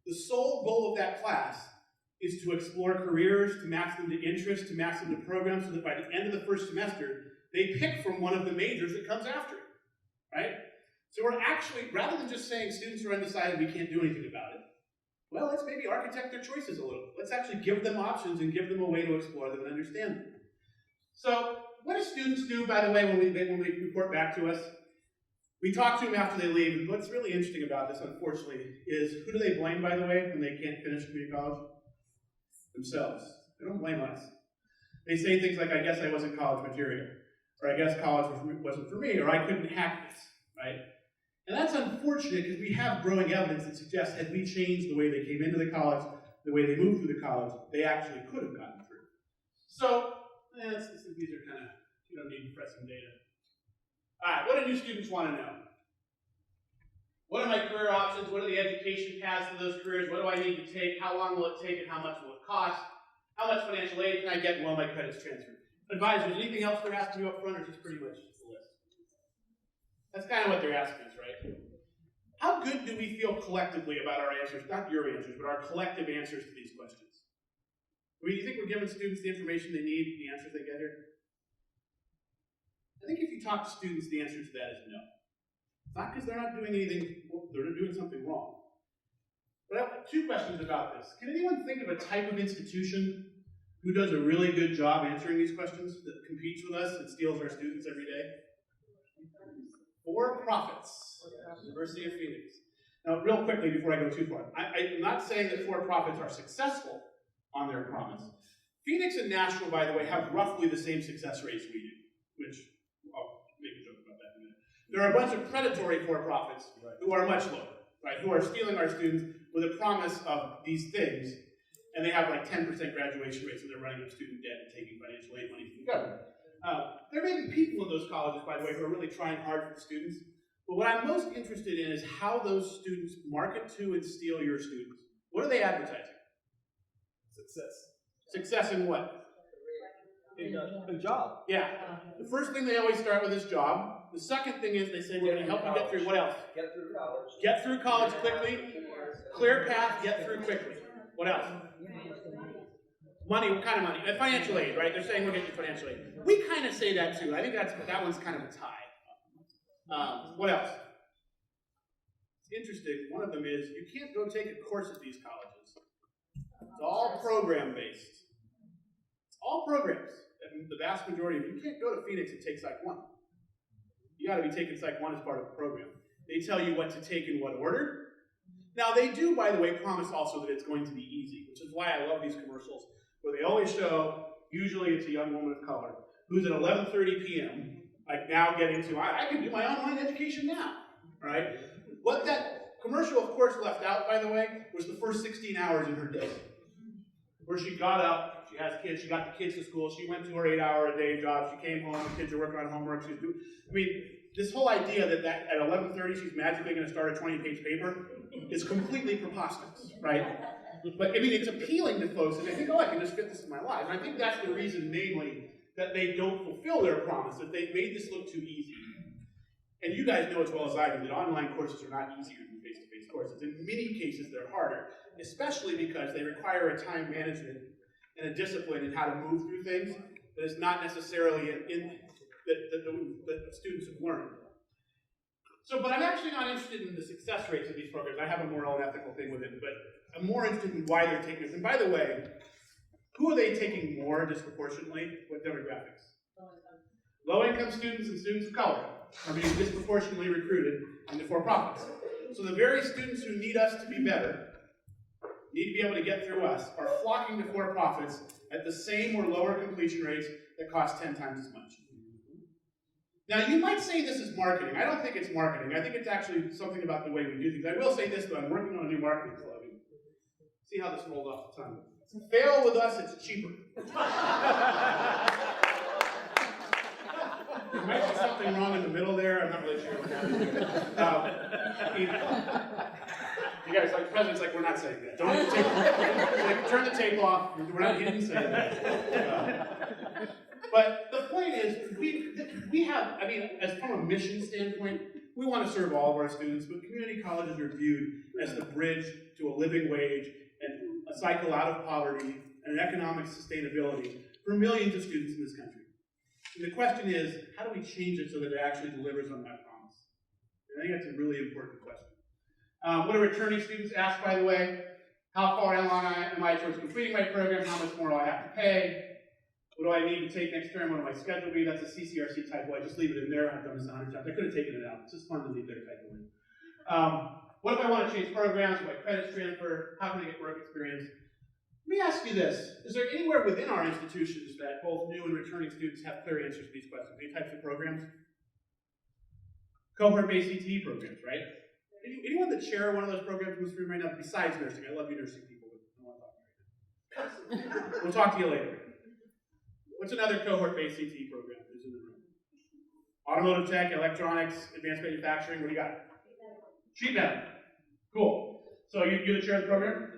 S4: The sole goal of that class is to explore careers, to match them to interests, to match them to programs, so that by the end of the first semester, they pick from one of the majors that comes after it, right? So we're actually, rather than just saying students are undecided, we can't do anything about it, well, let's maybe architect their choices a little. Let's actually give them options and give them a way to explore them and understand them. So what do students do, by the way, when we report back to us? We talk to them after they leave, and what's really interesting about this, unfortunately, is who do they blame, by the way, when they can't finish community college? Themselves. They don't blame us. They say things like, I guess I wasn't college material, or I guess college wasn't for me, or I couldn't hack this, right? And that's unfortunate because we have growing evidence that suggests had we changed the way they came into the college, the way they moved through the college, they actually could have gotten through. So, these are kind of, you don't need pressing data. All right, what do new students want to know? What are my career options? What are the education paths to those careers? What do I need to take? How long will it take and how much will it cost? How much financial aid can I get and will my credits transfer? Advisors, anything else they're asking you up front, or just pretty much the list? That's kind of what they're asking us, right? How good do we feel collectively about our answers? Not your answers, but our collective answers to these questions. Do you think we're giving students the information they need, the answers they get here? I think if you talk to students, the answer to that is no. It's not because they're not doing anything, they're not doing something wrong. But I have 2 questions about this. Can anyone think of a type of institution who does a really good job answering these questions, that competes with us and steals our students every day? For-profits. University of Phoenix. Now, real quickly before I go too far, I'm not saying that for-profits are successful on their promise. Phoenix and Nashville, by the way, have roughly the same success rates we do, which I'll make a joke about that in a minute. There are a bunch of predatory for-profits who are much lower, right? Who are stealing our students with a promise of these things, and they have like 10% graduation rates, and they're running up student debt and taking financial aid money from the government. There may be people in those colleges, by the way, who are really trying hard for the students, but what I'm most interested in is how those students market to and steal your students. What are they advertising?
S2: Success.
S4: Success in what?
S2: A job.
S4: Yeah. The first thing they always start with is job. The second thing is they say, we're going to help you get through. What else?
S2: Get through college.
S4: Get through college quickly. Clear path, get through quickly. What else? Money, what kind of money? Financial aid, right? They're saying we'll get you financial aid. We kind of say that too. I think that one's kind of a tie. What else? It's interesting. One of them is you can't go take a course at these colleges. It's all program-based. It's all programs. And the vast majority of you can't go to Phoenix and take Psych 1. You got to be taking Psych 1 as part of the program. They tell you what to take in what order. Now, they do, by the way, promise also that it's going to be easy, which is why I love these commercials, where they always show, usually it's a young woman of color, who's at 11:30 p.m., like now getting to, I can do my online education now, right? What that commercial, of course, left out, by the way, was the first 16 hours in her day, where she got up, she has kids, she got the kids to school, she went to her 8-hour-a-day job, she came home, the kids are working on homework, she's doing, I mean, this whole idea that at 11:30 she's magically going to start a 20-page paper is completely preposterous, right? But, I mean, it's appealing to folks, and they think, oh, I can just fit this in my life. And I think that's the reason, namely, that they don't fulfill their promise, that they've made this look too easy. And you guys know as well as I do that online courses are not easier than face-to-face courses. In many cases, they're harder, especially because they require a time management and a discipline in how to move through things that is not necessarily that students have learned. So, but I'm actually not interested in the success rates of these programs. I have a moral and ethical thing with it, but I'm more interested in why they're taking this. And by the way, who are they taking more disproportionately? What demographics? Low-income students and students of color are being disproportionately recruited into for-profits. So the very students who need us to be better, need to be able to get through us, are flocking to for-profits at the same or lower completion rates that cost 10 times as much. Now, you might say this is marketing. I don't think it's marketing. I think it's actually something about the way we do things. I will say this, though. I'm working on a new marketing slogan. See how this rolled off the tongue. Fail with us, it's cheaper. There might be something wrong in the middle there. I'm not really sure what happened. You guys, like, the president's like, we're not saying that. Don't turn the tape off. We're not, he didn't say that. But the point is, we have, I mean, as from a mission standpoint, we want to serve all of our students, but community colleges are viewed as the bridge to a living wage and a cycle out of poverty and an economic sustainability for millions of students in this country. And the question is, how do we change it so that it actually delivers on that promise? And I think that's a really important question. What do returning students ask, by the way? How far along am I towards completing my program? How much more do I have to pay? What do I need to take next term? What will my schedule be? That's a CCRC typo. I just leave it in there. I've done this 100 times. I could have taken it out. It's just fun to leave their typo in. What if I want to change programs? What credits transfer? How can I get work experience? Let me ask you this. Is there anywhere within our institutions that both new and returning students have clear answers to these questions? Any types of programs? Cohort-based CTE programs, right? Anyone the chair of one of those programs in this room right now, besides nursing? I love you nursing people, but I don't want to talk to you right now. We'll talk to you later. What's another cohort-based CTE program? Who's in the room? Automotive tech, electronics, advanced manufacturing. What do you got? Sheet metal. Cool. So you're the chair of the program?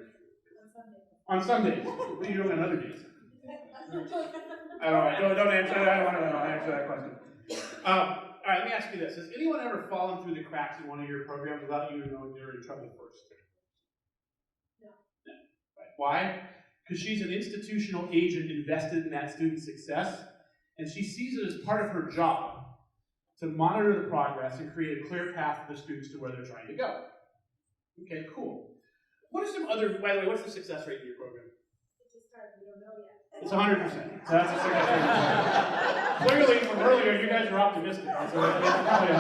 S4: On Sundays. What are you doing on other days? I don't know. Don't answer that. I don't want to answer that question. All right, let me ask you this. Has anyone ever fallen through the cracks in one of your programs without you knowing they were in trouble first? No. Right. Why? Because she's an institutional agent invested in that student's success, and she sees it as part of her job to monitor the progress and create a clear path for the students to where they're trying to go. Okay, cool. What are some other, by the way, what's the success rate in your program? It's 100%. So that's a success rate. Clearly, from earlier, you guys are optimistic. So it's probably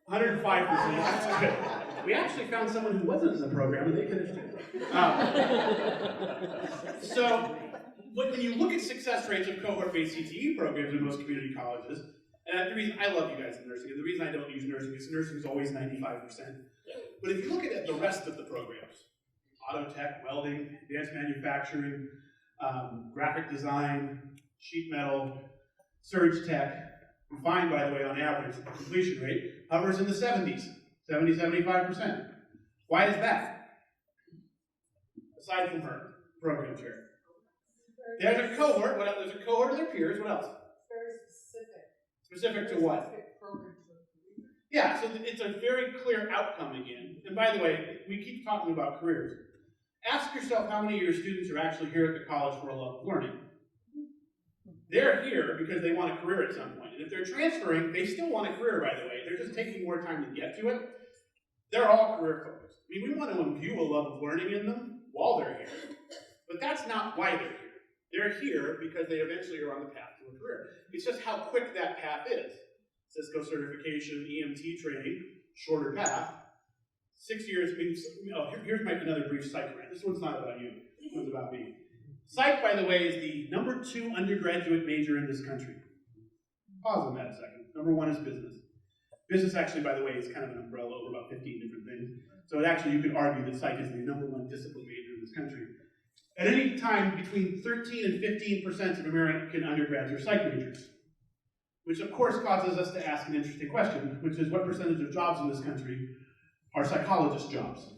S4: 105%. That's good. We actually found someone who wasn't in the program, and they finished it. So, when you look at success rates of cohort-based CTE programs in most community colleges, and the reason I love you guys in nursing, and the reason I don't use nursing is nursing is always 95%. But if you look at the rest of the programs, auto tech, welding, advanced manufacturing, graphic design, sheet metal, surge tech, we find, by the way, on average, the completion rate hovers in the 70s, 70, 75%. Why is that? Aside from her, program chair. There's a cohort. What else? There's a cohort of their peers. What else?
S5: Very specific.
S4: Specific to what? Yeah, so it's a very clear outcome again. And by the way, we keep talking about careers. Ask yourself how many of your students are actually here at the college for a love of learning. They're here because they want a career at some point. And if they're transferring, they still want a career, by the way. They're just taking more time to get to it. They're all career focused. I mean, we want to imbue a love of learning in them while they're here. But that's not why they're here. They're here because they eventually are on the path to a career. It's just how quick that path is. Cisco certification, EMT training, shorter path. 6 years means, here's another brief psych rant. This one's not about you, this one's about me. Psych, by the way, is the #2 undergraduate major in this country. Pause on that a second. #1 is business. Business actually, by the way, is kind of an umbrella over about 15 different things. So you could argue that psych is the #1 discipline major in this country. At any time, between 13 and 15% of American undergrads are psych majors. Which of course causes us to ask an interesting question, which is what percentage of jobs in this country are psychologist jobs?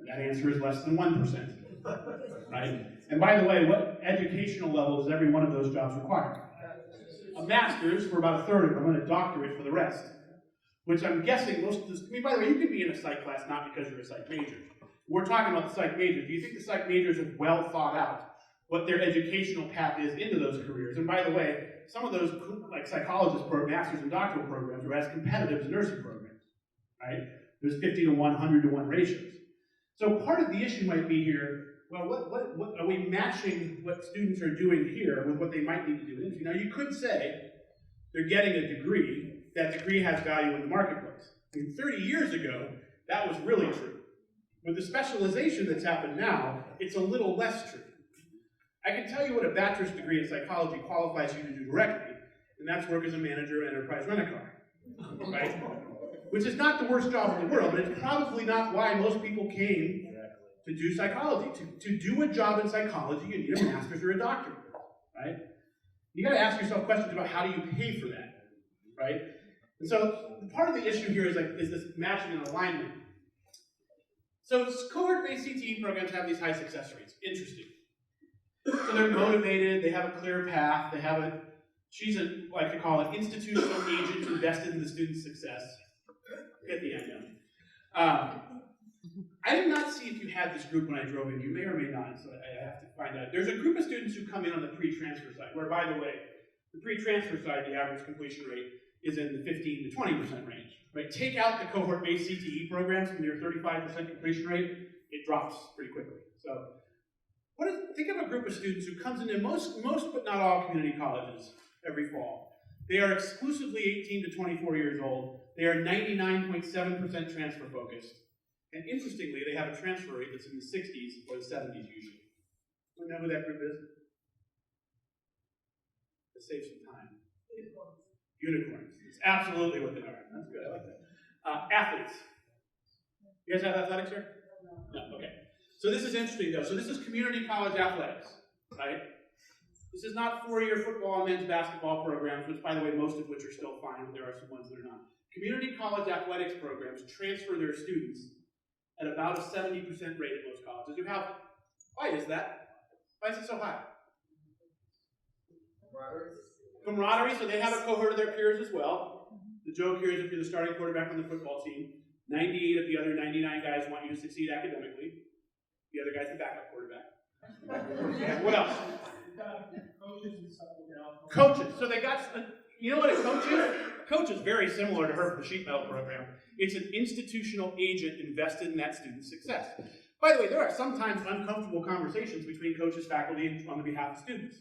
S4: That answer is less than 1%, right? And by the way, what educational level does every one of those jobs require? A master's for about a third of them and a doctorate for the rest. Which I'm guessing most of this, by the way, you can be in a psych class not because you're a psych major. We're talking about the psych majors. Do you think the psych majors have well thought out what their educational path is into those careers? And by the way, some of those, like psychologist master's and doctoral programs, are as competitive as nursing programs, right? There's 50 to 1, 100 to 1 ratios. So part of the issue might be here, well, what are we matching what students are doing here with what they might need to do in industry? Now, you could say they're getting a degree, that degree has value in the marketplace. I mean, 30 years ago, that was really true. With the specialization that's happened now, it's a little less true. I can tell you what a bachelor's degree in psychology qualifies you to do directly, and that's work as a manager at Enterprise Rent-A-Car, right? Which is not the worst job in the world, but it's probably not why most people came to do psychology. To do a job in psychology, you need a master's or a doctorate, right? You got to ask yourself questions about how do you pay for that, right? And so part of the issue here is this matching and alignment. So cohort-based CTE programs have these high success rates. Interesting. So they're motivated, they have a clear path, she's like to call it, institutional agent invested in the student's success. At the end, I did not see if you had this group when I drove in. You may or may not, so I have to find out. There's a group of students who come in on the pre-transfer side, where, by the way, the pre-transfer side, the average completion rate is in the 15 to 20% range. Right? Take out the cohort-based CTE programs from your 35% completion rate, it drops pretty quickly. So, think of a group of students who comes into most but not all community colleges every fall. They are exclusively 18 to 24 years old. They are 99.7% transfer focused. And interestingly, they have a transfer rate that's in the 60s or the 70s usually. Do you know who that group is? To save some time. Unicorns. It's absolutely what they are. That's good. I like that. Athletes. You guys have athletics here? No. Okay. So this is interesting, though. So this is community college athletics, right? This is not four-year football and men's basketball programs, which, by the way, most of which are still fine, but there are some ones that are not. Community college athletics programs transfer their students at about a 70% rate at most colleges. Why is that? Why is it so high? Camaraderie, so they have a cohort of their peers as well. The joke here is if you're the starting quarterback on the football team, 98 of the other 99 guys want you to succeed academically. The other guy's the backup quarterback. Yeah, what else?
S2: Coaches and stuff like that.
S4: Coaches. So they got, you know what a coach is? A coach is very similar to her for the sheet metal program. It's an institutional agent invested in that student's success. By the way, there are sometimes uncomfortable conversations between coaches, faculty, and on the behalf of students.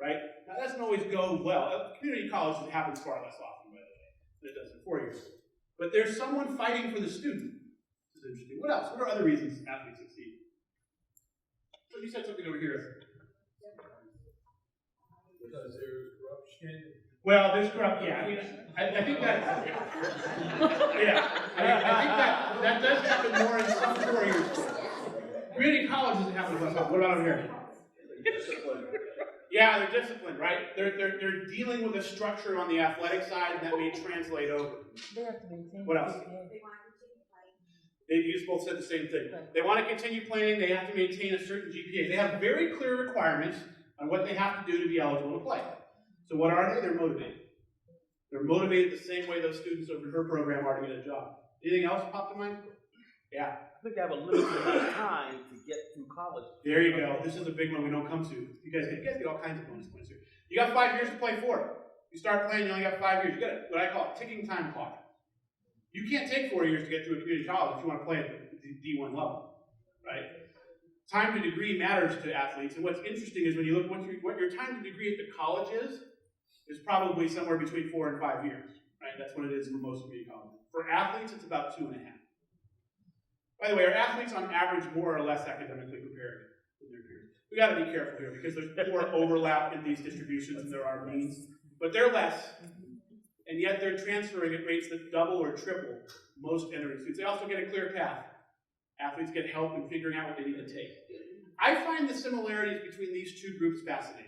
S4: Right? Now, that doesn't always go well. At community colleges, it happens far less often, by the way, than it does in 4 years. But there's someone fighting for the student. This is interesting. What else? What are other reasons athletes succeed? Well, you said something over here.
S2: Because there's corruption.
S4: Well, there's corruption. Yeah, I think that. Yeah, I think that does happen more in some 4 years. Community colleges it happens less often. What about over here? Yeah, they're disciplined, right? They're dealing with a structure on the athletic side that may translate over.
S5: They have to maintain.
S4: What else? You both said the same thing. They want to continue playing. They have to maintain a certain GPA. They have very clear requirements on what they have to do to be eligible to play. So what are they? They're motivated. They're motivated the same way those students over her program are to get a job. Anything else pop to mind? Yeah.
S6: I think I have a limited amount of time to get through college.
S4: There you go. This is a big one we don't come to. You guys get all kinds of bonus points here. You got 5 years to play for it. You start playing, you only got 5 years. You got what I call a ticking time clock. You can't take 4 years to get to a community college if you want to play at the D1 level, right? Time to degree matters to athletes, and what's interesting is when you look what your time to degree at the college is probably somewhere between 4 and 5 years, right? That's what it is for most community colleges. For athletes, it's about 2.5. By the way, are athletes on average more or less academically prepared than their peers? We got to be careful here because there's more overlap in these distributions than there are means, but they're less, and yet they're transferring at rates that double or triple most entering students. They also get a clear path. Athletes get help in figuring out what they need to take. I find the similarities between these two groups fascinating.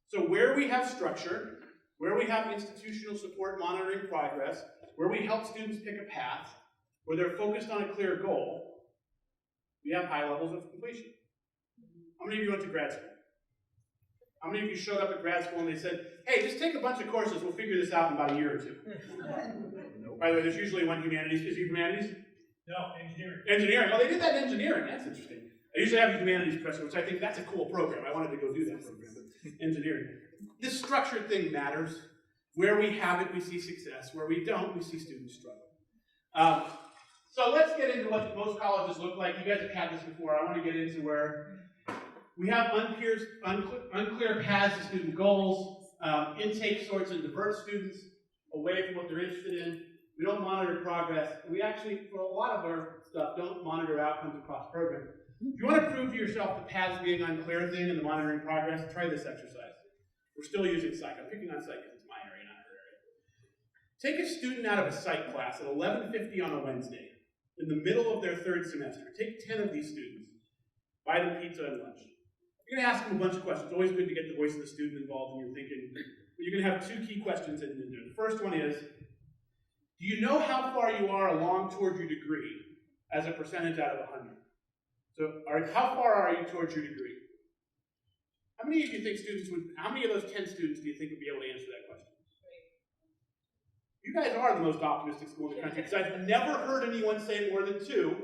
S4: So where we have structure, where we have institutional support monitoring progress, where we help students pick a path, where they're focused on a clear goal, we have high levels of completion. How many of you went to grad school? How many of you showed up at grad school and they said, hey, just take a bunch of courses, we'll figure this out in about a year or two? By the way, there's usually one humanities. Is it humanities?
S2: No, engineering.
S4: Engineering. Oh, they did that in engineering. That's interesting. I usually have a humanities professor, which I think that's a cool program. I wanted to go do that program, but engineering. This structured thing matters. Where we have it, we see success. Where we don't, we see students struggle. So let's get into what most colleges look like. You guys have had this before. I want to get into where we have unclear paths to student goals. Intake sorts and diverts students away from what they're interested in. We don't monitor progress. We actually, for a lot of our stuff, don't monitor outcomes across programs. If you want to prove to yourself the paths being unclear thing and the monitoring progress, try this exercise. We're still using psych. I'm picking on psych because it's my area, not her area. Take a student out of a psych class at 11:50 on a Wednesday. in the middle of their third semester, take 10 of these students, buy them pizza and lunch. You're going to ask them a bunch of questions. It's always good to get the voice of the student involved in your thinking. But you're going to have two key questions in there. The first one is, do you know how far you are along towards your degree as a percentage out of 100? So, how far are you towards your degree? How many of you think how many of those 10 students do you think would be able to answer that question? You guys are the most optimistic school in the country, because I've never heard anyone say more than 2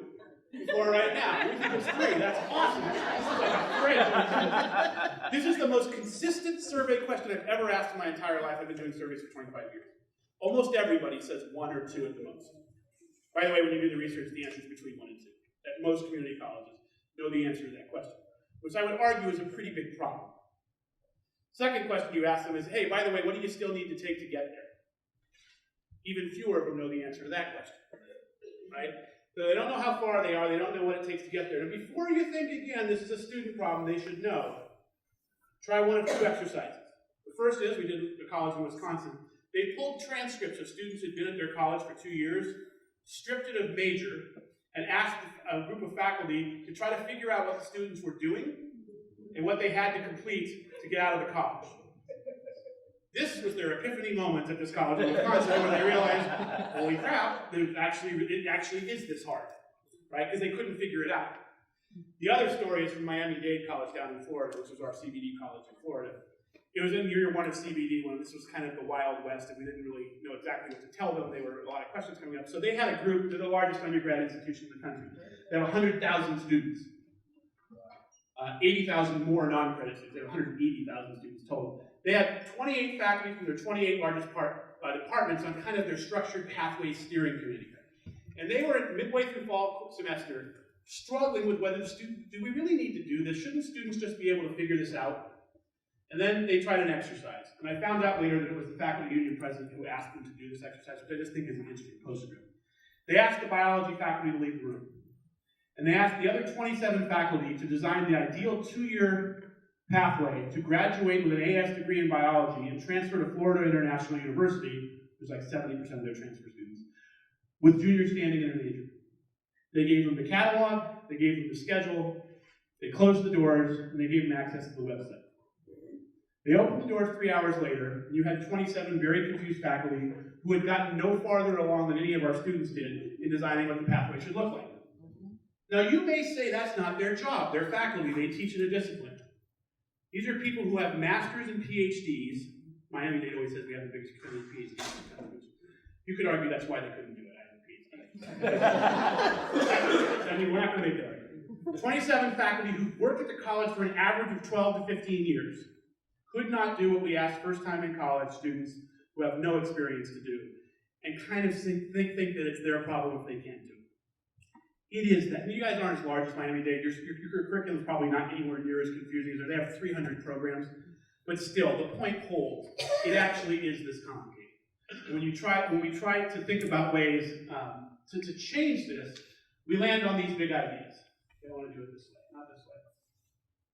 S4: before right now. We think it's 3. That's awesome. This is like great. This is the most consistent survey question I've ever asked in my entire life. I've been doing surveys for 25 years. Almost everybody says 1 or 2 at the most. By the way, when you do the research, the answer is between 1 and 2. At most community colleges know the answer to that question, which I would argue is a pretty big problem. Second question you ask them is, hey, by the way, what do you still need to take to get there? Even fewer of them know the answer to that question, right? So they don't know how far they are, they don't know what it takes to get there. And before you think again, this is a student problem, they should know. Try one of 2 exercises. The first is, we did a college in Wisconsin. They pulled transcripts of students who'd been at their college for 2 years, stripped it of major, and asked a group of faculty to try to figure out what the students were doing and what they had to complete to get out of the college. This was their epiphany moment at this college in Wisconsin, where they realized, holy crap, it actually is this hard, right? Because they couldn't figure it out. The other story is from Miami-Dade College down in Florida, which was our CBD college in Florida. It was in year 1 of CBD when this was kind of the Wild West, and we didn't really know exactly what to tell them. There were a lot of questions coming up. So they had a group, they're the largest undergrad institution in the country. They have 100,000 students. 80,000 more non-credit students. They have 180,000 students total. They had 28 faculty from their 28 largest departments on kind of their structured pathway steering committee. And they were midway through fall semester struggling with whether do we really need to do this? Shouldn't students just be able to figure this out? And then they tried an exercise. And I found out later that it was the faculty union president who asked them to do this exercise, which I just think is an interesting postscript. They asked the biology faculty to leave the room. And they asked the other 27 faculty to design the ideal 2-year pathway to graduate with an AS degree in biology and transfer to Florida International University, which is like 70% of their transfer students, with junior standing in a major. They gave them the catalog, they gave them the schedule, they closed the doors, and they gave them access to the website. They opened the doors 3 hours later, and you had 27 very confused faculty who had gotten no farther along than any of our students did in designing what the pathway should look like. Now, you may say that's not their job. They're faculty. They teach in a discipline. These are people who have masters and PhDs. Miami-Dade always says we have the biggest percentage of PhDs. You could argue that's why they couldn't do it. I have a PhD. I mean, we're not going to make that argument. 27 faculty who worked at the college for an average of 12 to 15 years could not do what we ask first-time in college students who have no experience to do, and kind of think that it's their problem if they can't do it. It is that. You guys aren't as large as Miami-Dade. Your curriculum is probably not anywhere near as confusing as they have 300 programs, but still, the point holds. It actually is this complicated. When we try to think about ways to change this, we land on these big ideas. They want to do it this way, not this way.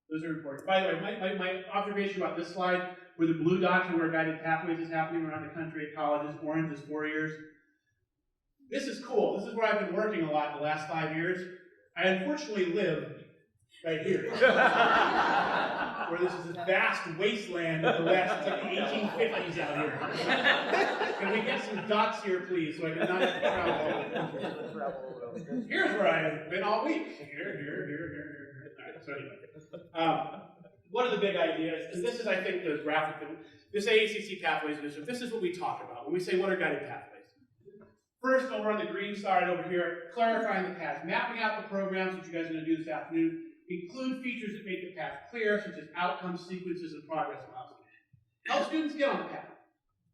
S4: Those are important. By the way, my observation about this slide, where the blue dots are where guided pathways is happening around the country at colleges, orange is 4 years. This is cool. This is where I've been working a lot the last 5 years. I unfortunately live right here. Where this is a vast wasteland of the West. It's like the 1850s out here. Can we get some dots here, please, so I can not have to travel? Here's where I've been all week. Here. All right, so anyway. One of the big ideas, and this is, I think, the graphic, this AACC Pathways Initiative, this is what we talk about when we say, what are guided pathways? First, over on the green side over here, clarifying the paths, mapping out the programs, which you guys are going to do this afternoon, include features that make the path clear, such as outcomes, sequences, and progress milestones. Help students get on the path.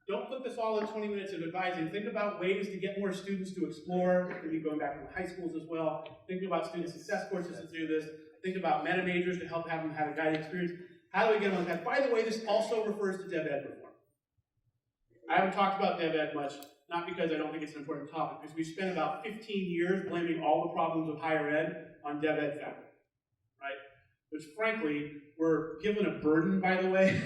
S4: Don't put this all in 20 minutes of advising. Think about ways to get more students to explore. Maybe going back to the high schools as well. Think about student success courses to do this. Think about meta majors to help have them have a guided experience. How do we get on the path? By the way, this also refers to DevEd reform. I haven't talked about DevEd much. Not because I don't think it's an important topic, because we spent about 15 years blaming all the problems of higher ed on DevEd faculty, right? Which, frankly, we're given a burden, by the way.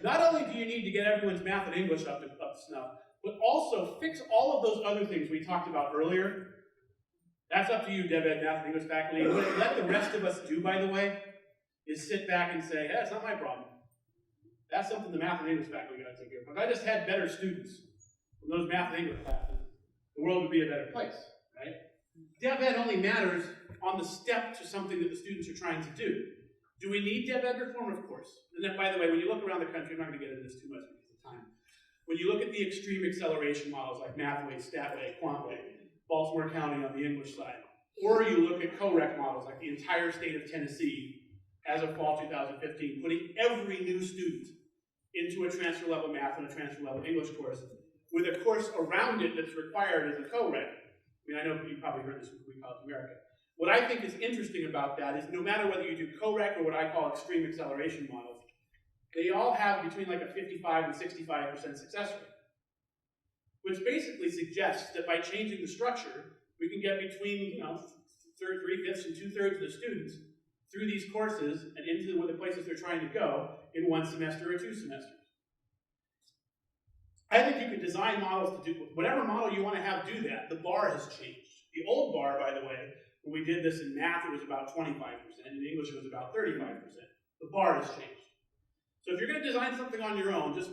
S4: Not only do you need to get everyone's math and English up to snuff, but also fix all of those other things we talked about earlier. That's up to you, Deb Ed, Math, and English faculty. And what I let the rest of us do, by the way, is sit back and say, hey, that's not my problem. That's something the Math and English faculty got to take care of. If I just had better students from those Math and English classes, the world would be a better place, right? Deb Ed only matters on the step to something that the students are trying to do. Do we need Deb Ed reform? Of course. And then, by the way, when you look around the country, I'm not going to get into this too much because of time. When you look at the extreme acceleration models like Mathway, Statway, Quantway, Baltimore County on the English side, or you look at co-rec models like the entire state of Tennessee as of fall 2015, putting every new student into a transfer level math and a transfer level English course with a course around it that's required as a co-rec. I mean, I know you probably heard this from Greek College America. What I think is interesting about that is no matter whether you do co-rec or what I call extreme acceleration models, they all have between like a 55 and 65% success rate, which basically suggests that by changing the structure, we can get between 3/5 and 2/3 of the students through these courses and into the places they're trying to go in 1 semester or 2 semesters. I think you could design models to do whatever model you want to have do that. The bar has changed. The old bar, by the way, when we did this in math, it was about 25%. In English, it was about 35%. The bar has changed. So if you're going to design something on your own, just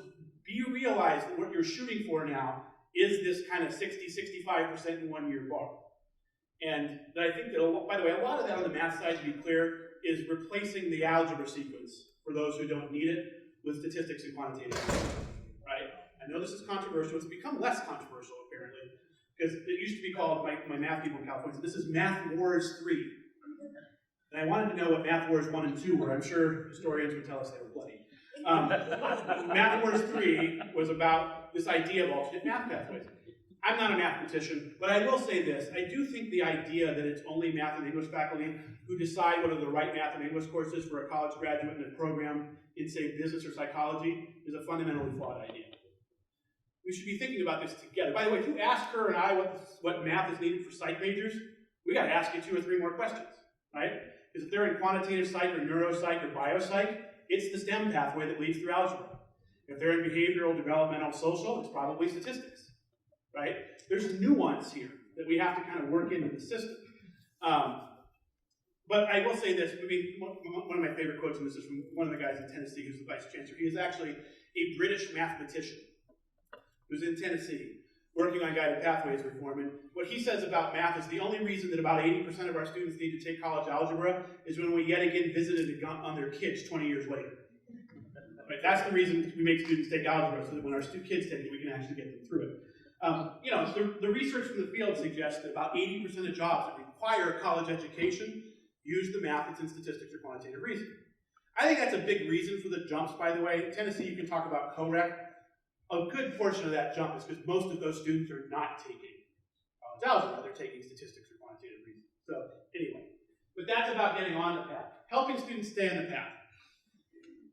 S4: realize that what you're shooting for now is this kind of 60-65% in 1 year bar. And I think that, by the way, a lot of that on the math side, to be clear, is replacing the algebra sequence, for those who don't need it, with statistics and quantitative reasoning, right? I know this is controversial. It's become less controversial, apparently, because it used to be called, my math people in California, this is Math Wars 3. And I wanted to know what Math Wars 1 and 2 were. I'm sure historians would tell us they were bloody. Math Wars 3 was about this idea of alternate math pathways. I'm not a mathematician, but I will say this. I do think the idea that it's only math and English faculty who decide what are the right math and English courses for a college graduate in a program in, say, business or psychology is a fundamentally flawed idea. We should be thinking about this together. By the way, if you ask her and I what math is needed for psych majors, we got to ask you 2 or 3 more questions, right? Because if they're in quantitative psych or neuropsych or biopsych, it's the STEM pathway that leads through algebra. If they're in behavioral, developmental, social, it's probably statistics, right? There's nuance here that we have to kind of work into the system. But I will say this, I mean, one of my favorite quotes, and this is from one of the guys in Tennessee who's the vice chancellor. He is actually a British mathematician who's in Tennessee working on guided pathways reform. And what he says about math is the only reason that about 80% of our students need to take college algebra is when we yet again visited on their kids 20 years later. Right? That's the reason we make students take algebra, so that when our kids take it, we can actually get them through it. The research from the field suggests that about 80% of jobs that require a college education use the math that's in statistics or quantitative reasoning. I think that's a big reason for the jumps, by the way. In Tennessee, you can talk about co-rec. A good portion of that jump is because most of those students are not taking college algebra, they're taking statistics or quantitative reasoning. So anyway, but that's about getting on the path, helping students stay on the path.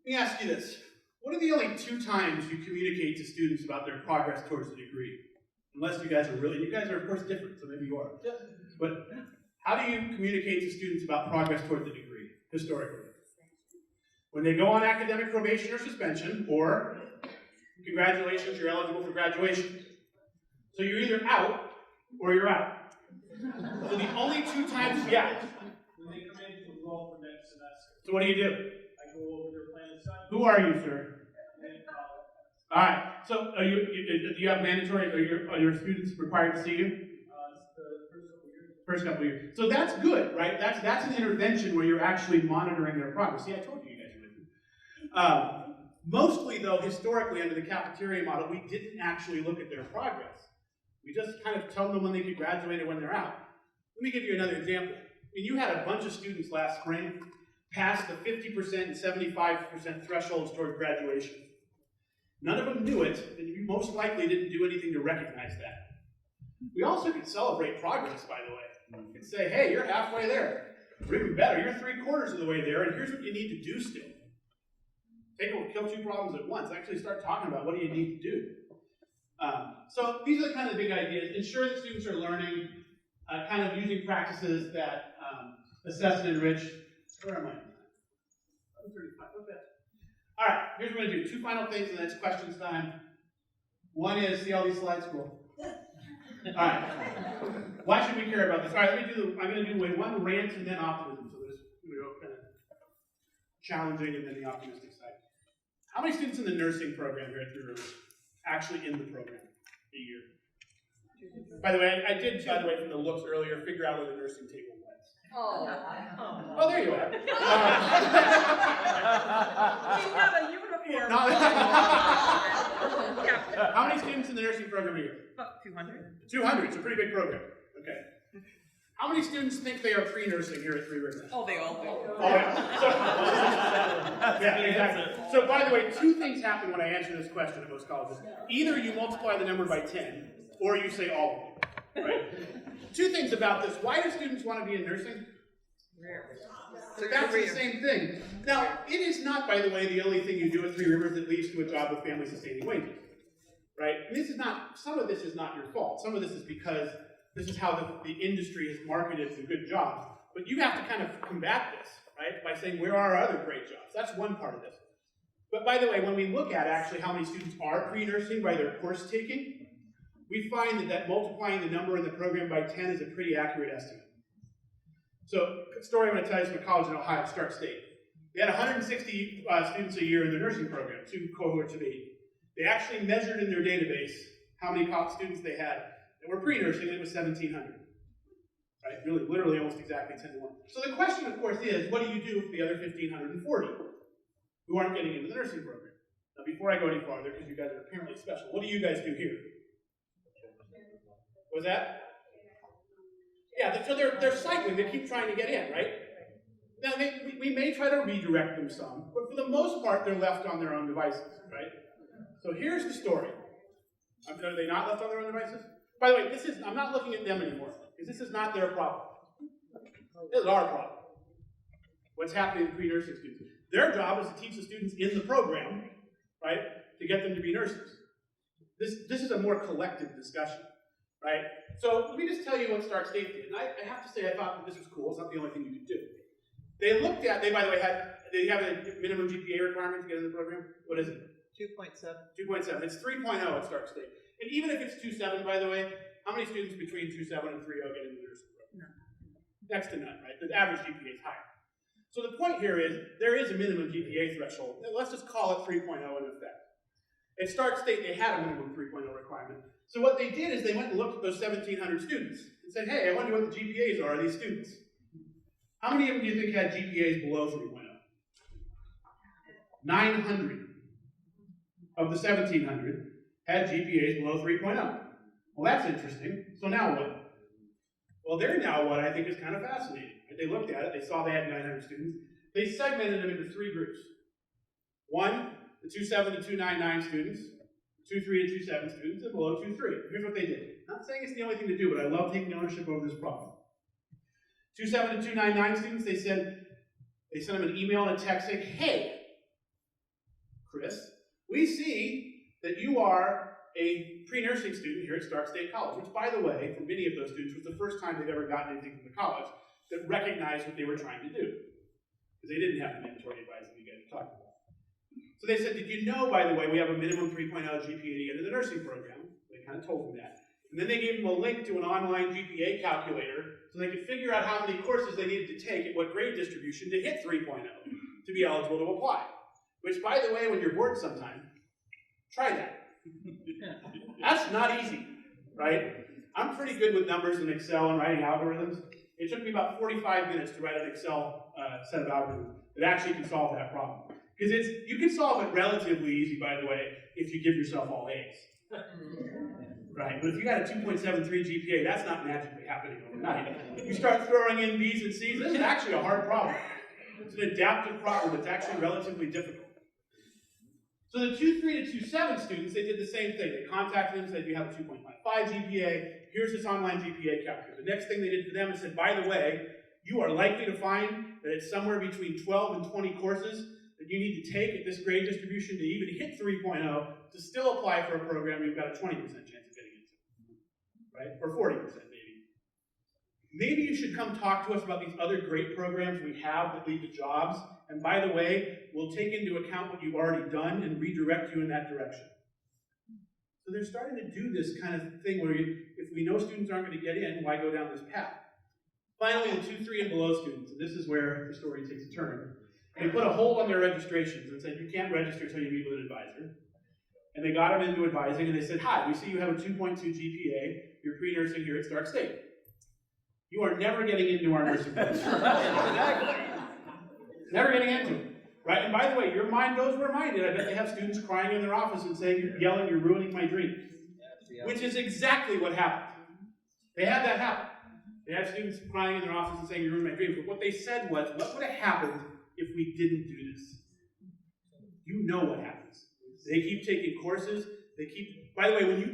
S4: Let me ask you this. What are the only 2 times you communicate to students about their progress towards a degree? Unless you guys are of course different, so maybe you are. But how do you communicate to students about progress towards the degree, historically? When they go on academic probation or suspension, or congratulations, you're eligible for graduation. So you're either out or you're out. So the only 2 times, yeah.
S2: When they come in to enroll for next semester,
S4: So what do?
S2: I go over their plan of study
S4: Who are you, sir?
S2: and
S4: All right. So do you have mandatory? Are your students required to see you?
S2: it's the
S4: First couple of years. So that's good, right? That's an intervention where you're actually monitoring their progress. See, I told you guys would. Mostly, though, historically, under the cafeteria model, we didn't actually look at their progress. We just kind of told them when they could graduate or when they're out. Let me give you another example. I mean, you had a bunch of students last spring pass the 50% and 75% thresholds toward graduation. None of them knew it, and you most likely didn't do anything to recognize that. We also could celebrate progress, by the way. We could say, hey, you're halfway there. Or even better, you're 3/4 of the way there, and here's what you need to do still. Kill 2 problems at once. Actually start talking about what do you need to do. So these are the kind of big ideas. Ensure that students are learning, kind of using practices that assess and enrich. Where am I? 35. Not bad. All right, here's what we're going to do. 2 final things, and then it's questions time. One is, see all these slides? Cool. All right. Why should we care about this? All right, I'm going to do one rant and then optimism. So there's kind of challenging and then the optimistic side. How many students in the nursing program here at Three Rivers actually in the program a year? By the way, I did, by the way, from the looks earlier, figure out where the nursing table was. Oh, there you are.
S5: She's got a uniform.
S4: How many students in the nursing program a year?
S5: About 200.
S4: 200. It's a pretty big program. Okay. How many students think they are pre-nursing here at Three Rivers?
S5: Oh, they all do.
S4: Oh, yeah. Yeah, exactly. So, by the way, two things happen when I answer this question at most colleges. Either you multiply the number by 10, or you say all of them. Right? Two things about this. Why do students want to be in nursing? That's the same thing. Now, it is not, by the way, the only thing you do at Three Rivers that leads to a job with family-sustaining wages. Right? And this is not, some of this is not your fault. Some of this is because this is how the industry has marketed some good jobs. But you have to kind of combat this, right? By saying, where are our other great jobs? That's one part of this. But by the way, when we look at actually how many students are pre-nursing by their course taking, we find that multiplying the number in the program by 10 is a pretty accurate estimate. So, a story I'm going to tell you from a college in Ohio, Stark State. They had 160 students a year in their nursing program, 2 cohorts of 8. They actually measured in their database how many students they had that were pre-nursing, and it was 1,700. Right? Really, literally almost exactly 10 to 1. So the question, of course, is, what do you do with the other 1,540 who aren't getting into the nursing program? Now, before I go any farther, because you guys are apparently special, what do you guys do here? What's that? Yeah, so they're cycling. They keep trying to get in, right? Now, we may try to redirect them some, but for the most part, they're left on their own devices, right? So here's the story. Are they not left on their own devices? By the way, I'm not looking at them anymore, because this is not their problem. This is our problem. What's happening to pre-nursing students? Their job is to teach the students in the program, right, to get them to be nurses. This is a more collective discussion, right? So let me just tell you what Stark State did. And I have to say, I thought that this was cool. It's not the only thing you could do. They looked at, by the way, they have a minimum GPA requirement to get in the program. What is it?
S5: 2.7.
S4: 2.7. It's 3.0 at Stark State. And even if it's 2.7, by the way, how many students between 2.7 and 3.0 get into the nursing program?
S5: None.
S4: Next to none, right? The average GPA is higher. So the point here is, there is a minimum GPA threshold. Let's just call it 3.0 in effect. At Stark State, they had a minimum 3.0 requirement. So what they did is they went and looked at those 1,700 students and said, hey, I wonder what the GPAs are of these students. How many of them do you think had GPAs below 3.0? 900 of the 1,700 had GPAs below 3.0. Well, that's interesting. So now what? Well, they're now what I think is kind of fascinating. They looked at it, they saw they had 900 students. They segmented them into 3 groups. One, the 2.7 to 2.99 students, 2.3 to 2.7 students, and below 2.3. Here's what they did. Not saying it's the only thing to do, but I love taking ownership over this problem. 2.7 to 2.99 students, they sent them an email and a text saying, hey, Chris, we see that you are a pre-nursing student here at Stark State College, which, by the way, for many of those students, was the first time they've ever gotten anything from the college that recognized what they were trying to do. Because they didn't have the mandatory advising you guys were talking about. So they said, did you know, by the way, we have a minimum 3.0 GPA to get into the nursing program? They kind of told them that. And then they gave them a link to an online GPA calculator so they could figure out how many courses they needed to take at what grade distribution to hit 3.0 to be eligible to apply. Which, by the way, when you're bored sometime, try that. That's not easy, right? I'm pretty good with numbers in Excel and writing algorithms. It took me about 45 minutes to write an Excel set of algorithms that actually can solve that problem. Because you can solve it relatively easy, by the way, if you give yourself all A's. Right? But if you got a 2.73 GPA, that's not magically happening overnight. You start throwing in B's and C's, this is actually a hard problem. It's an adaptive problem that's actually relatively difficult. So the 2.3 to 2.7 students, they did the same thing. They contacted them, said, you have a 2.55 GPA, here's this online GPA calculator. The next thing they did for them is said, by the way, you are likely to find that it's somewhere between 12 and 20 courses that you need to take at this grade distribution to even hit 3.0 to still apply for a program you've got a 20% chance of getting into, right? Or 40% maybe. Maybe you should come talk to us about these other great programs we have that lead to jobs. And by the way, we'll take into account what you've already done and redirect you in that direction. So they're starting to do this kind of thing where if we know students aren't going to get in, why go down this path? Finally, the 2, 3, and below students, and this is where the story takes a turn. They put a hold on their registrations and said, you can't register until you meet with an advisor. And they got them into advising, and they said, hi, we see you have a 2.2 GPA, you're pre-nursing here at Stark State. You are never getting into our nursing program.
S6: Exactly.
S4: Never getting into it, right? And by the way, your mind goes where mine did. I bet they have students crying in their office and saying, you're yelling, you're ruining my dreams. Which is exactly what happened. They had that happen. They had students crying in their office and saying, you're ruining my dreams. But what they said was, what would have happened if we didn't do this? You know what happens. They keep taking courses. They keep, by the way, we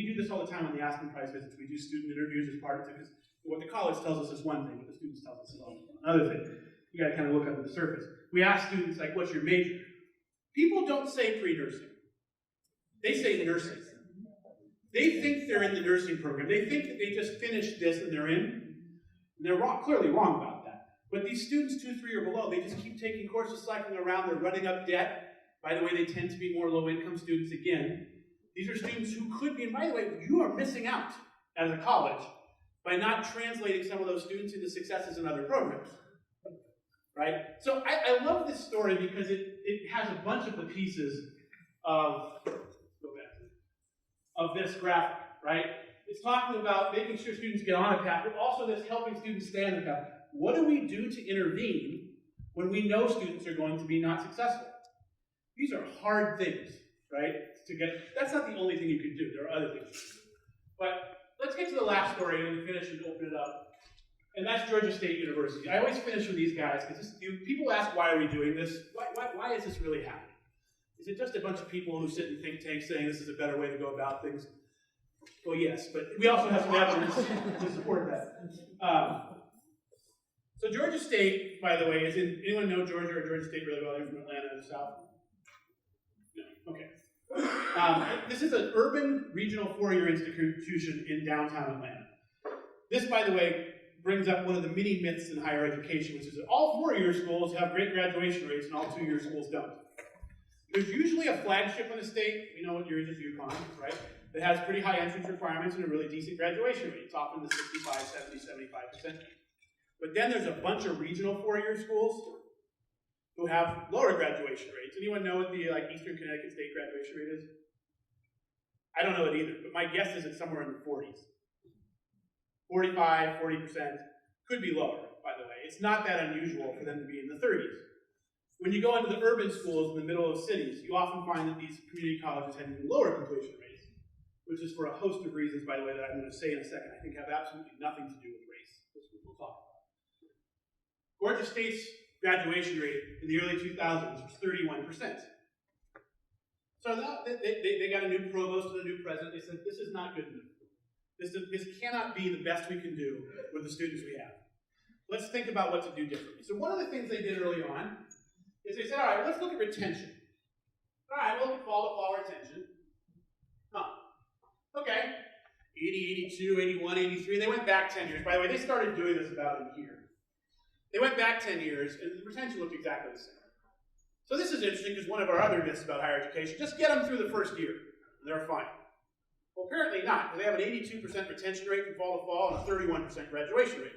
S4: do this all the time on the Aspen Prize visits. We do student interviews as part of it, because what the college tells us is one thing, what the students tell us is another thing. You gotta kind of look under the surface. We ask students, like, what's your major? People don't say pre-nursing. They say nursing. They think they're in the nursing program. They think that they just finished this and they're in. And they're wrong, clearly wrong about that. But these students 2, 3, or below, they just keep taking courses, cycling around, they're running up debt. By the way, they tend to be more low-income students again. These are students who could be, and by the way, you are missing out as a college by not translating some of those students into successes in other programs. Right? So I love this story because it has a bunch of the pieces of this graphic, right? It's talking about making sure students get on a path, but also this helping students stay on the path. What do we do to intervene when we know students are going to be not successful? These are hard things, right? That's not the only thing you can do. There are other things. But let's get to the last story and finish and open it up. And that's Georgia State University. I always finish with these guys because people ask, why are we doing this? Why is this really happening? Is it just a bunch of people who sit in think tanks saying this is a better way to go about things? Well, yes, but we also have some evidence to support that. So Georgia State, by the way, anyone know Georgia or Georgia State really well? They're from Atlanta in the South? No, okay. This is an urban regional four-year institution in downtown Atlanta. This, by the way, brings up one of the many myths in higher education, which is that all four-year schools have great graduation rates and all two-year schools don't. There's usually a flagship in the state, we know what yours is, UConn, right? That has pretty high entrance requirements and a really decent graduation rate. It's often the 65, 70, 75%. But then there's a bunch of regional four-year schools who have lower graduation rates. Anyone know what the Eastern Connecticut State graduation rate is? I don't know it either, but my guess is it's somewhere in the 40s. 45, 40%, could be lower, by the way. It's not that unusual for them to be in the 30s. When you go into the urban schools in the middle of cities, you often find that these community colleges have even lower completion rates, which is for a host of reasons, by the way, that I'm going to say in a second, I think have absolutely nothing to do with race. That's what we'll talk about. Georgia State's graduation rate in the early 2000s was 31%. So they got a new provost and a new president. They said, this is not good enough. This cannot be the best we can do with the students we have. Let's think about what to do differently. So one of the things they did early on is they said, all right, let's look at retention. All right, we'll look at fall-to-fall retention. Okay, 80, 82, 81, 83. They went back 10 years. By the way, they started doing this about a year. They went back 10 years, and the retention looked exactly the same. So this is interesting because one of our other myths about higher education, just get them through the first year, and they're fine. Well, apparently not, because they have an 82% retention rate from fall to fall and a 31% graduation rate.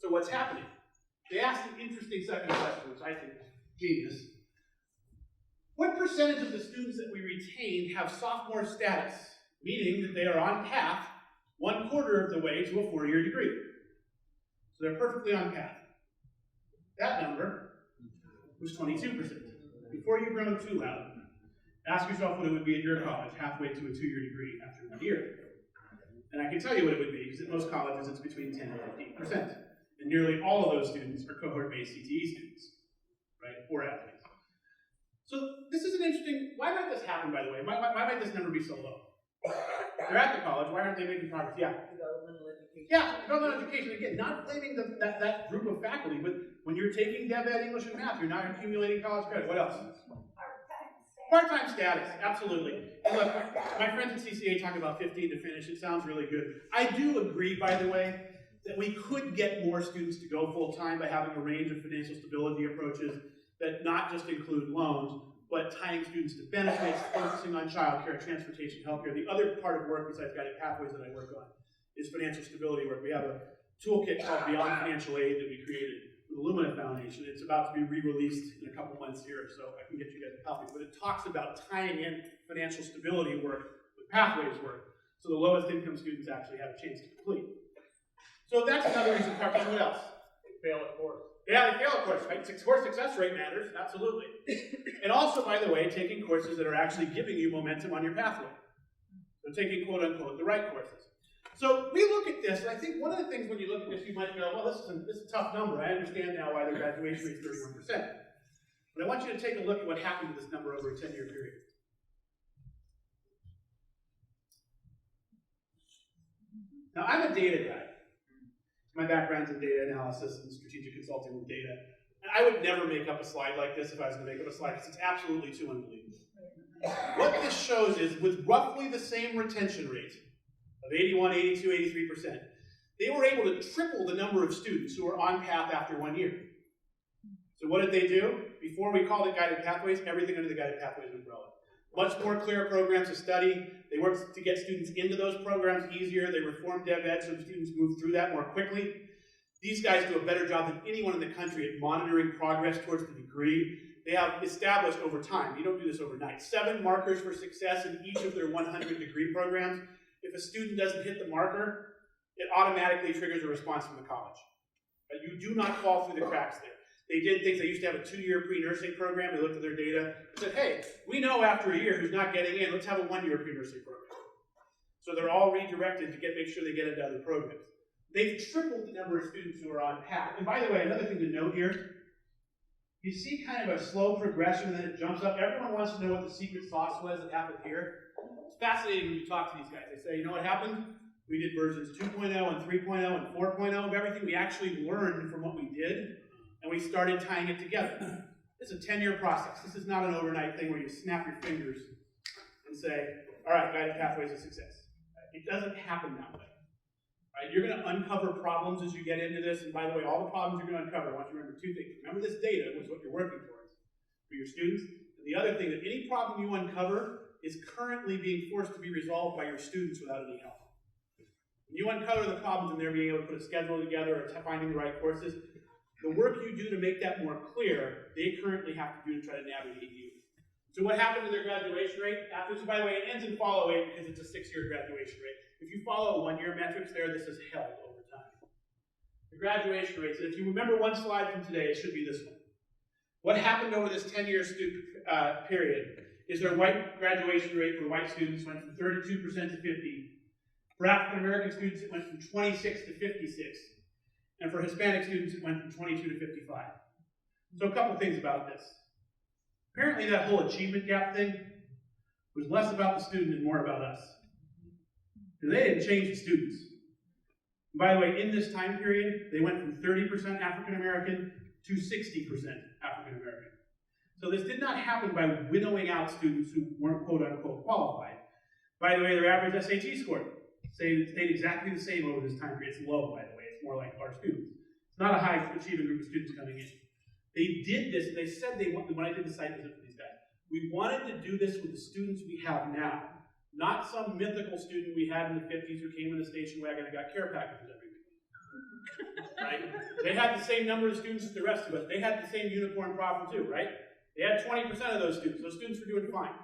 S4: So what's happening? They asked an interesting second question, which I think is genius. What percentage of the students that we retain have sophomore status, meaning that they are on path 1/4 of the way to a four-year degree? So they're perfectly on path. That number was 22%. Before you groan too loud, ask yourself what it would be at your college halfway to a 2-year degree after 1 year. And I can tell you what it would be, because at most colleges it's between 10 and 15%. And nearly all of those students are cohort-based CTE students, right, or athletes. So this is an interesting, why might this happen, by the way? Why might this number be so low? They're at the college, why aren't they making progress? Yeah.
S5: Developmental education.
S4: Yeah, developmental education. Again, not blaming that group of faculty, but when you're taking Dev Ed, English, and Math, you're not accumulating college credit. What else? Part-time status, absolutely. And look, my friends at CCA talk about 15 to finish. It sounds really good. I do agree, by the way, that we could get more students to go full-time by having a range of financial stability approaches that not just include loans, but tying students to benefits, focusing on childcare, transportation, healthcare. The other part of work besides guided pathways that I work on is financial stability work. We have a toolkit called Beyond Financial Aid that we created with the Lumina Foundation. It's about to be re-released in a couple months here, so I can get you guys a copy. But it talks about tying in financial stability work with pathways work, so the lowest income students actually have a chance to complete. So that's another reason. What else?
S2: Fail at course.
S4: Yeah, they fail, of course, right? Course success rate matters, absolutely. And also, by the way, taking courses that are actually giving you momentum on your pathway. So taking, quote unquote, the right courses. So we look at this, and I think one of the things when you look at this, you might go, well, this is a tough number. I understand now why their graduation rate is 31%. But I want you to take a look at what happened to this number over a 10-year period. Now, I'm a data guy. My background's in data analysis and strategic consulting with data. And I would never make up a slide like this if I was going to make up a slide, because it's absolutely too unbelievable. What this shows is, with roughly the same retention rate of 81, 82, 83%, they were able to triple the number of students who were on path after 1 year. So what did they do? Before we called it guided pathways, everything under the guided pathways umbrella. Much more clear programs of study. They worked to get students into those programs easier. They reformed DevEd so students moved through that more quickly. These guys do a better job than anyone in the country at monitoring progress towards the degree. They have established over time, you don't do this overnight, 7 markers for success in each of their 100 degree programs. If a student doesn't hit the marker, it automatically triggers a response from the college. You do not fall through the cracks there. They did things. They used to have a 2-year pre-nursing program. They looked at their data and said, hey, we know after a year who's not getting in. Let's have a 1-year pre-nursing program. So they're all redirected to make sure they get into other programs. They've tripled the number of students who are on path. And by the way, another thing to note here, you see kind of a slow progression, and then it jumps up. Everyone wants to know what the secret sauce was that happened here. It's fascinating when you talk to these guys. They say, you know what happened? We did versions 2.0 and 3.0 and 4.0 of everything. We actually learned from what we did, and we started tying it together. It's a 10-year process. This is not an overnight thing where you snap your fingers and say, all right, guided pathways of success. It doesn't happen that way. Right? You're going to uncover problems as you get into this, and by the way, all the problems you're going to uncover, I want you to remember 2 things. Remember this data was what you're working towards for your students, and the other thing, that any problem you uncover is currently being forced to be resolved by your students without any help. When you uncover the problems and they're being able to put a schedule together or finding the right courses, the work you do to make that more clear, they currently have to do to try to navigate you. So what happened to their graduation rate? So by the way, it ends in follow 8 because it's a 6-year graduation rate. If you follow 1-year metrics there, this is held over time. The graduation rates, and if you remember one slide from today, it should be this one. What happened over this 10-year period is their white graduation rate for white students went from 32% to 50%. For African American students, it went from 26 to 56. And for Hispanic students, it went from 22 to 55. So a couple things about this. Apparently that whole achievement gap thing was less about the student and more about us. Because they didn't change the students. And by the way, in this time period, they went from 30% African American to 60% African American. So this did not happen by winnowing out students who weren't quote unquote qualified. By the way, their average SAT score stayed exactly the same over this time period. It's low, by the way. It's more like our students. It's not a high achieving group of students coming in. They did this, they said they wanted, when I did the site visit for these guys, we wanted to do this with the students we have now, not some mythical student we had in the 50s who came in the station wagon and got care packages every week. Right? They had the same number of students as the rest of us. They had the same uniform problem too, right? They had 20% of those students. Those students were doing fine.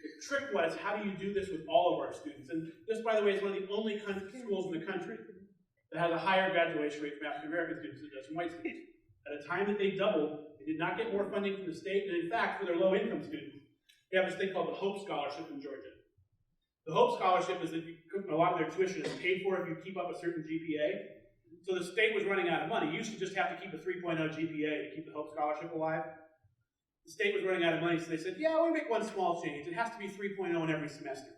S4: The trick was, how do you do this with all of our students? And this, by the way, is one of the only schools in the country that has a higher graduation rate from African American students than it does from white students. At a time that they doubled, they did not get more funding from the state, and in fact, for their low-income students, they have this thing called the Hope Scholarship in Georgia. The Hope Scholarship is that a lot of their tuition is paid for if you keep up a certain GPA. So the state was running out of money. You used to just have to keep a 3.0 GPA to keep the Hope Scholarship alive. The state was running out of money, so they said, yeah, we'll make one small change. It has to be 3.0 in every semester.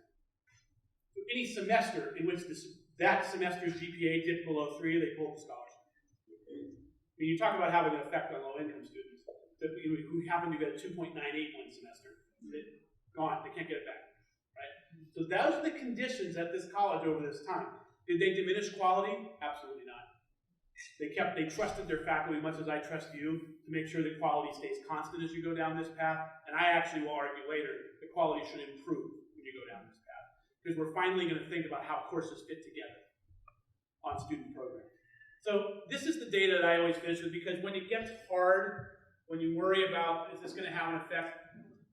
S4: So any semester in which that semester's GPA dipped below 3, they pulled the scholarship. I mean, you talk about having an effect on low-income students who happen to get a 2.98 one semester. They're gone. They can't get it back. Right? So those are the conditions at this college over this time. Did they diminish quality? Absolutely not. They trusted their faculty as much as I trust you to make sure that quality stays constant as you go down this path. And I actually will argue later that quality should improve when you go down this path. Because we're finally going to think about how courses fit together on student programs. So this is the data that I always finish with, because when it gets hard, when you worry about, is this going to have an effect?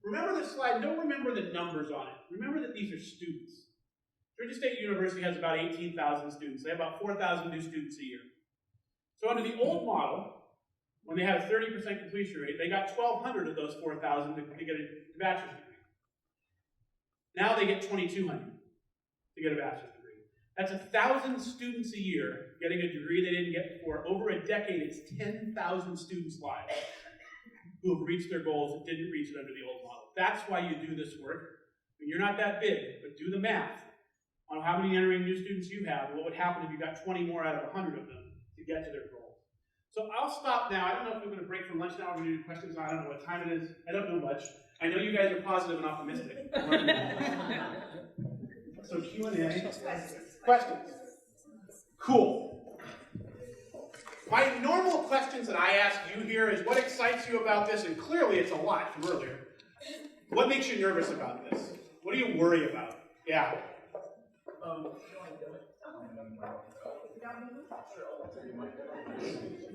S4: Remember this slide, don't remember the numbers on it. Remember that these are students. Georgia State University has about 18,000 students. They have about 4,000 new students a year. So under the old model, when they had a 30% completion rate, they got 1,200 of those 4,000 to get a bachelor's degree. Now they get 2,200 to get a bachelor's degree. That's 1,000 students a year getting a degree they didn't get before. Over a decade, it's 10,000 students' lives who have reached their goals that didn't reach it under the old model. That's why you do this work. I mean, you're not that big, but do the math on how many entering new students you have, and what would happen if you got 20 more out of 100 of them to get to their goals. So I'll stop now. I don't know if we're going to break for lunch now or we're going to do questions. I don't know what time it is. I don't know much. I know you guys are positive and optimistic. So Q&A. Questions? Cool. My normal questions that I ask you here is, what excites you about this? And clearly it's a lot from earlier. What makes you nervous about this? What do you worry about? Yeah.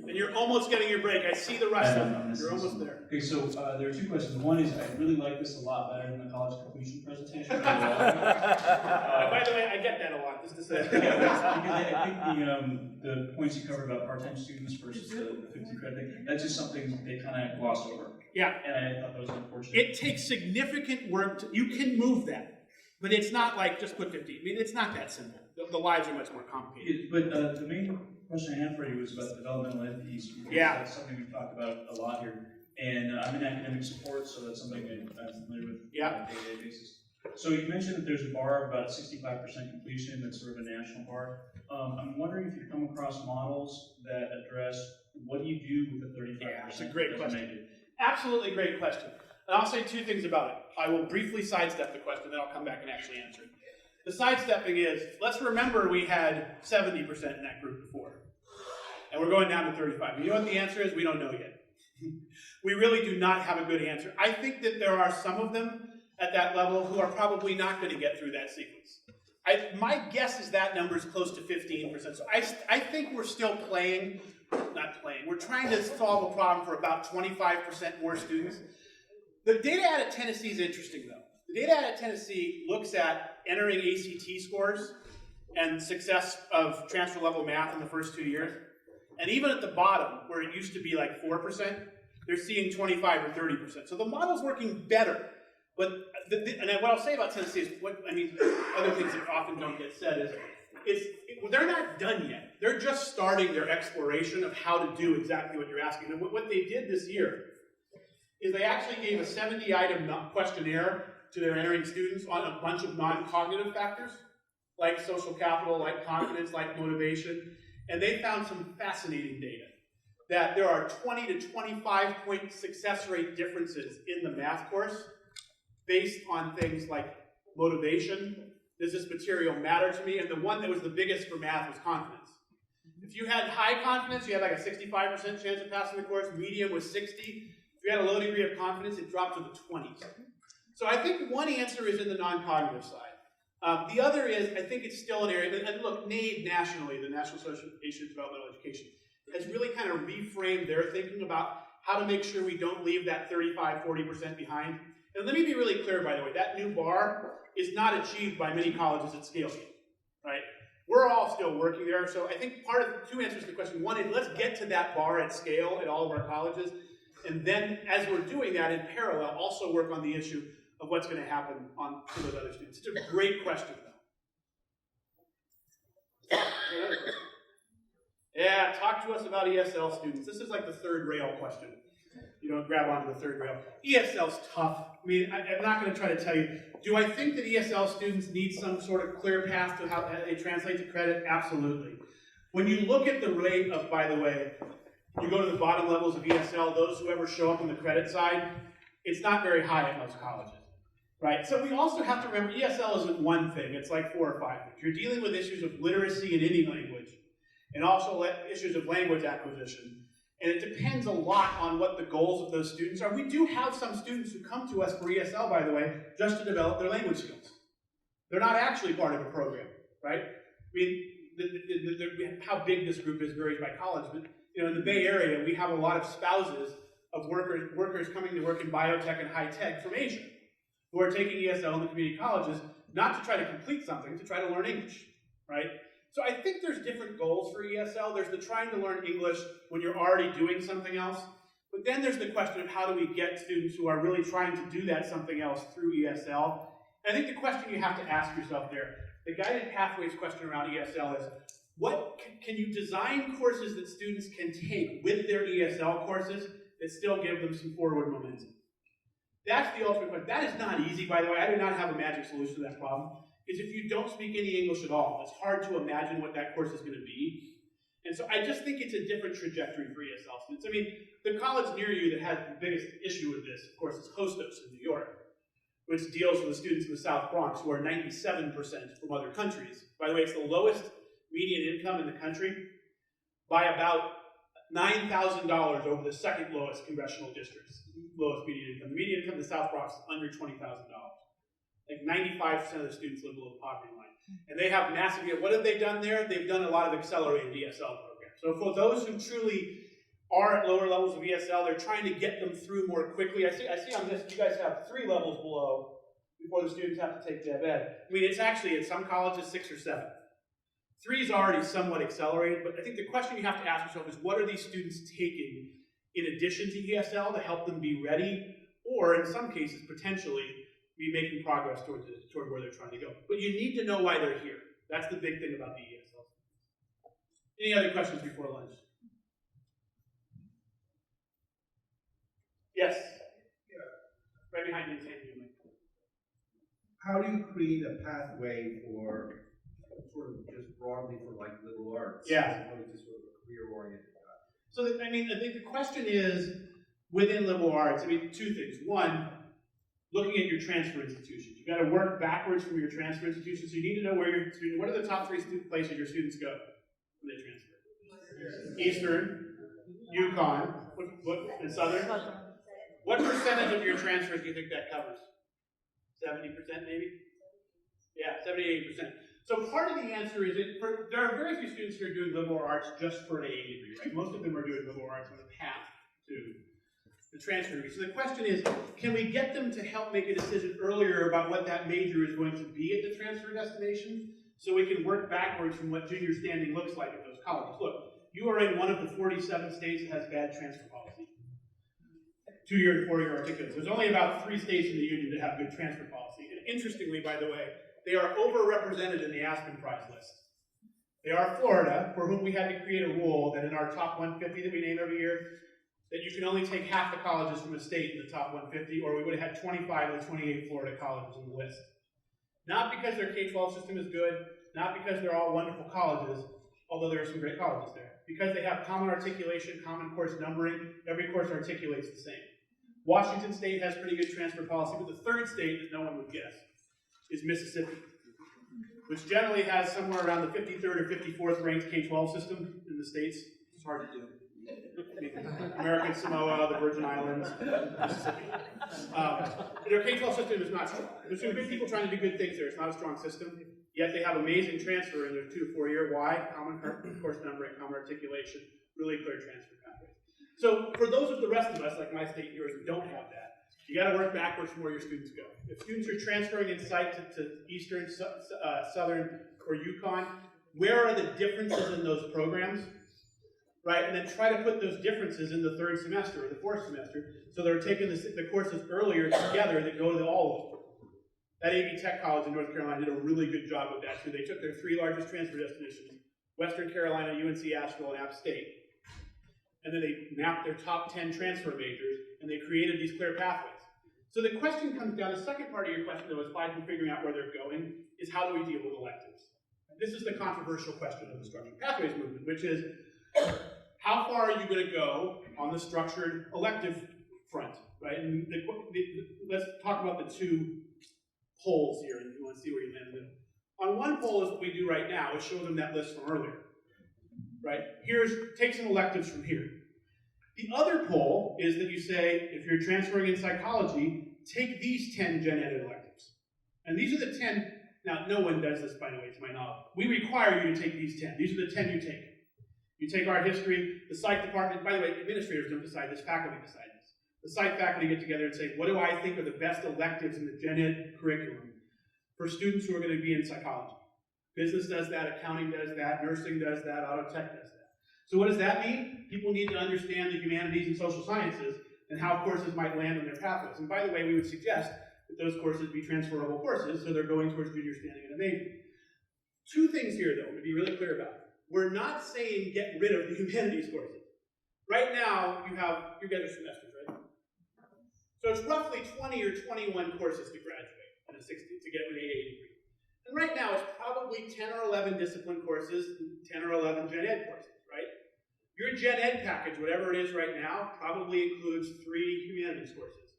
S4: And you're almost getting your break. I see the rest of them. You're almost there.
S7: Okay, so there are two questions. One is, I really like this a lot better than the college completion presentation.
S4: By the way, I get that a lot, just to say.
S7: Because I think the points you covered about part-time students versus the 50 credit thing, that's just something they kind of glossed over.
S4: Yeah.
S7: And I thought that was unfortunate.
S4: It takes significant work. You can move that, but it's not like just put 50. I mean, it's not that simple. The lives are much more complicated.
S7: But the main question I have for you is about the developmental ed piece. Because that's something we've talked about a lot here. And I'm in academic support, so that's something that I'm familiar with on a day-to-day basis. So you mentioned that there's a bar of about 65% completion. That's sort of a national bar. I'm wondering if you've come across models that address what do you do with the 35%?
S4: Yeah, it's a great question. Absolutely great question. And I'll say two things about it. I will briefly sidestep the question, then I'll come back and actually answer it. The sidestepping is, let's remember we had 70% in that group before. And we're going down to 35. You know what the answer is? We don't know yet. We really do not have a good answer. I think that there are some of them at that level who are probably not going to get through that sequence. My guess is that number is close to 15%. So I think we're still we're trying to solve a problem for about 25% more students. The data out of Tennessee is interesting, though. The data out of Tennessee looks at entering ACT scores and success of transfer level math in the first 2 years. And even at the bottom, where it used to be like 4%, they're seeing 25 or 30%. So the model's working better. But what I'll say about Tennessee is, other things that often don't get said is, they're not done yet. They're just starting their exploration of how to do exactly what you're asking. And what they did this year is they actually gave a 70-item questionnaire to their entering students on a bunch of non-cognitive factors, like social capital, like confidence, like motivation. And they found some fascinating data, that there are 20 to 25-point success rate differences in the math course based on things like motivation. Does this material matter to me? And the one that was the biggest for math was confidence. If you had high confidence, you had like a 65% chance of passing the course. Medium was 60. If you had a low degree of confidence, it dropped to the 20s. So I think one answer is in the non-cognitive side. The other is, I think it's still an area, and look, NAED nationally, the National Association of Developmental Education, has really kind of reframed their thinking about how to make sure we don't leave that 35, 40% behind. And let me be really clear, by the way, that new bar is not achieved by many colleges at scale yet, right? We're all still working there, so I think part of two answers to the question. One is, let's get to that bar at scale at all of our colleges, and then as we're doing that in parallel, also work on the issue of what's going to happen to those other students. It's a great question, though. Yeah, talk to us about ESL students. This is like the third rail question. You don't grab onto the third rail. ESL's tough. I mean, I'm not going to try to tell you. Do I think that ESL students need some sort of clear path to how they translate to credit? Absolutely. When you look at the rate of, by the way, you go to the bottom levels of ESL, those who ever show up on the credit side, it's not very high at most colleges. Right? So we also have to remember, ESL isn't one thing. It's like 4 or 5 things. You're dealing with issues of literacy in any language. and also issues of language acquisition. And it depends a lot on what the goals of those students are. We do have some students who come to us for ESL, by the way, just to develop their language skills. They're not actually part of a program, right? I mean, how big this group is varies by college, but in the Bay Area, we have a lot of spouses of workers coming to work in biotech and high tech from Asia, who are taking ESL in the community colleges, not to try to complete something, to try to learn English, right? So I think there's different goals for ESL. There's the trying to learn English when you're already doing something else, but then there's the question of how do we get students who are really trying to do that something else through ESL. And I think the question you have to ask yourself there, the guided pathways question around ESL is, what can you design courses that students can take with their ESL courses that still give them some forward momentum? That's the ultimate question. That is not easy, by the way. I do not have a magic solution to that problem. Because if you don't speak any English at all, it's hard to imagine what that course is going to be. And so I just think it's a different trajectory for ESL students. I mean, the college near you that has the biggest issue with this, of course, is Hostos in New York, which deals with the students in the South Bronx who are 97% from other countries. By the way, it's the lowest median income in the country by about $9,000 over the second lowest congressional district's lowest median income. The median income in the South Bronx is under $20,000. Like 95% of the students live below the poverty line. And they have massive, what have they done there? They've done a lot of accelerated ESL programs. So for those who truly are at lower levels of ESL, they're trying to get them through more quickly. I see on this, you guys have 3 levels below before the students have to take Dev Ed. I mean, it's actually, at some colleges, 6 or 7. 3 is already somewhat accelerated, but I think the question you have to ask yourself is, what are these students taking in addition to ESL to help them be ready, or in some cases, potentially, be making progress toward where they're trying to go. But you need to know why they're here. That's the big thing about the ESL. Any other questions before lunch? Yes? Yeah. Right behind you, Sandy.
S8: How do you create a pathway for sort of just broadly for like liberal arts?
S4: Yeah.
S8: As opposed to sort of a career-oriented path?
S4: So, I think the question is, within liberal arts, 2 things. One, looking at your transfer institutions. You've got to work backwards from your transfer institutions. So you need to know where your student, what are the top 3 places your students go when they transfer? Eastern, UConn, and Southern. What percentage of your transfers do you think that covers? 70% maybe? Yeah, 70-80%. So part of the answer is there are very few students here doing liberal arts just for an AA degree, right? Most of them are doing liberal arts on the path to the transfer degree. So the question is, can we get them to help make a decision earlier about what that major is going to be at the transfer destination, so we can work backwards from what junior standing looks like at those colleges? Look, you are in one of the 47 states that has bad transfer policy. 2-year and 4-year articulates. There's only about 3 states in the union that have good transfer policy. And interestingly, by the way, they are overrepresented in the Aspen Prize list. They are Florida, for whom we had to create a rule that in our top 150 that we name every year, that you can only take half the colleges from a state in the top 150, or we would have had 25 of the 28 Florida colleges on the list. Not because their K-12 system is good, not because they're all wonderful colleges, although there are some great colleges there. Because they have common articulation, common course numbering, every course articulates the same. Washington State has pretty good transfer policy, but the 3rd state that no one would guess is Mississippi, which generally has somewhere around the 53rd or 54th ranked K-12 system in the states. It's hard to do. American Samoa, the Virgin Islands, Mississippi. Their K-12 system is not strong. There's some good people trying to do good things there. It's not a strong system. Yet they have amazing transfer in their 2 to 4 year. Why? Common course numbering, common articulation, really clear transfer pathways. So for those of the rest of us, like my state and yours, who don't have that, you got to work backwards from where your students go. If students are transferring in sight to Eastern, Southern, or UConn, where are the differences in those programs? Right, and then try to put those differences in the 3rd semester or the 4th semester, so they're taking the courses earlier together that go to all of them. That AB Tech College in North Carolina did a really good job with that too. They took their 3 largest transfer destinations, Western Carolina, UNC Asheville, and App State, and then they mapped their top 10 transfer majors, and they created these clear pathways. So the question comes down, the second part of your question, though, aside from figuring out where they're going, is how do we deal with electives? This is the controversial question of the structured pathways movement, which is, how far are you going to go on the structured elective front, right? And let's talk about the 2 poles here, and you want to see where you land in the middle. On one pole is what we do right now, is show them that list from earlier. right? Take some electives from here. The other pole is that you say, if you're transferring in psychology, take these 10 gen ed electives. And these are the 10, now no one does this, by the way, to my knowledge. We require you to take these 10. These are the 10 you take. You take art history, the psych department, by the way, administrators don't decide this, faculty decide this. The psych faculty get together and say, what do I think are the best electives in the gen ed curriculum for students who are going to be in psychology? Business does that, accounting does that, nursing does that, auto tech does that. So what does that mean? People need to understand the humanities and social sciences and how courses might land on their pathways. And by the way, we would suggest that those courses be transferable courses, so they're going towards junior standing and a major. Two things here, though, to be really clear about. We're not saying get rid of the humanities courses. Right now, you get your semesters, right? So it's roughly 20 or 21 courses to graduate in a 60 to get an AA degree. And right now, it's probably 10 or 11 discipline courses, 10 or 11 gen ed courses, right? Your gen ed package, whatever it is right now, probably includes 3 humanities courses.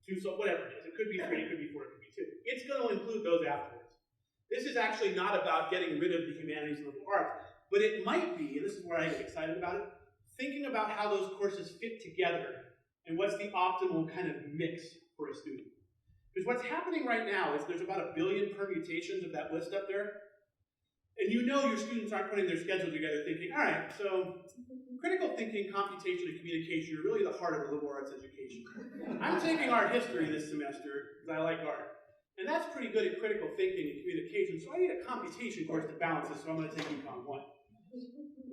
S4: 2, so whatever it is. It could be 3, it could be 4, it could be 2. It's going to include those afterwards. This is actually not about getting rid of the humanities and liberal arts, but it might be, and this is where I get excited about it, thinking about how those courses fit together and what's the optimal kind of mix for a student. Because what's happening right now is there's about 1 billion permutations of that list up there. And you know your students aren't putting their schedule together thinking, all right, so critical thinking, computation, and communication are really the heart of a liberal arts education. I'm taking art history this semester because I like art. And that's pretty good at critical thinking and communication, so I need a computation course to balance this, so I'm going to take Econ 1.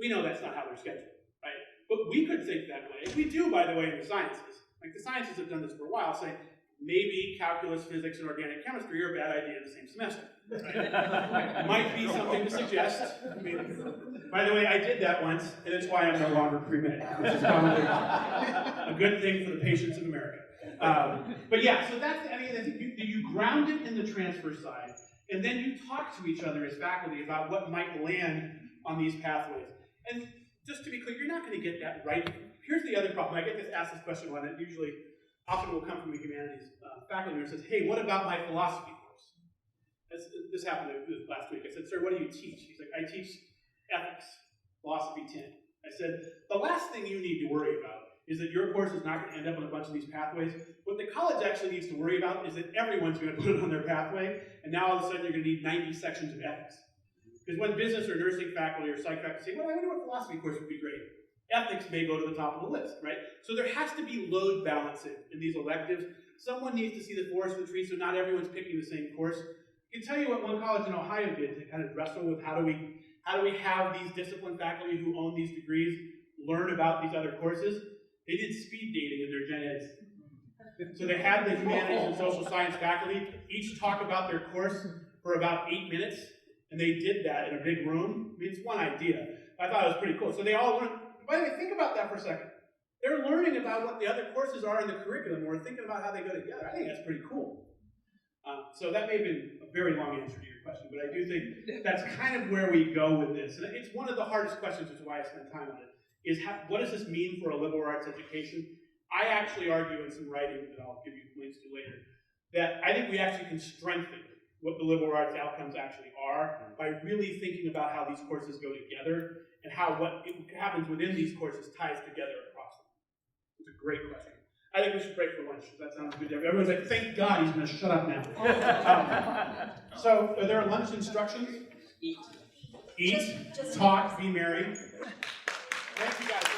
S4: We know that's not how they're scheduled, right? But we could think that way. We do, by the way, in the sciences. Like the sciences have done this for a while, saying maybe calculus, physics, and organic chemistry are a bad idea in the same semester. Right? Might be something to suggest. I mean, by the way, I did that once, and it's why I'm no longer pre-med, which is probably a good thing for the patients of America. But yeah, so that's, I think you ground it in the transfer side, and then you talk to each other as faculty about what might land on these pathways. And just to be clear, you're not going to get that right. Here's the other problem. I get asked this question a lot, and it often will come from the humanities faculty who says, hey, what about my philosophy course? This happened last week. I said, sir, what do you teach? He's like, I teach ethics, philosophy 10. I said, the last thing you need to worry about is that your course is not going to end up on a bunch of these pathways. What the college actually needs to worry about is that everyone's going to put it on their pathway, and now all of a sudden you're going to need 90 sections of ethics. Because when business or nursing faculty or psych faculty say, well, I wonder what philosophy course would be great. Ethics may go to the top of the list, right? So there has to be load balancing in these electives. Someone needs to see the forest for the trees, so not everyone's picking the same course. I can tell you what one college in Ohio did to kind of wrestle with how do we have these discipline faculty who own these degrees learn about these other courses. They did speed dating in their gen eds. So they had the humanities and social science faculty each talk about their course for about 8 minutes, and they did that in a big room. I mean, it's one idea. I thought it was pretty cool. So they all learned. By the way, think about that for a second. They're learning about what the other courses are in the curriculum, or thinking about how they go together. I think that's pretty cool. So that may have been a very long answer to your question, but I do think that's kind of where we go with this. And it's one of the hardest questions, which is why I spent time on it, is what does this mean for a liberal arts education? I actually argue in some writing that I'll give you links to later, that I think we actually can strengthen what the liberal arts outcomes actually are by really thinking about how these courses go together and how what happens within these courses ties together across them. It's a great question. I think we should break for lunch. That sounds good. Everyone's like, thank God he's going to shut up now. So, are there lunch instructions? Eat. Talk, be merry. Thank you guys.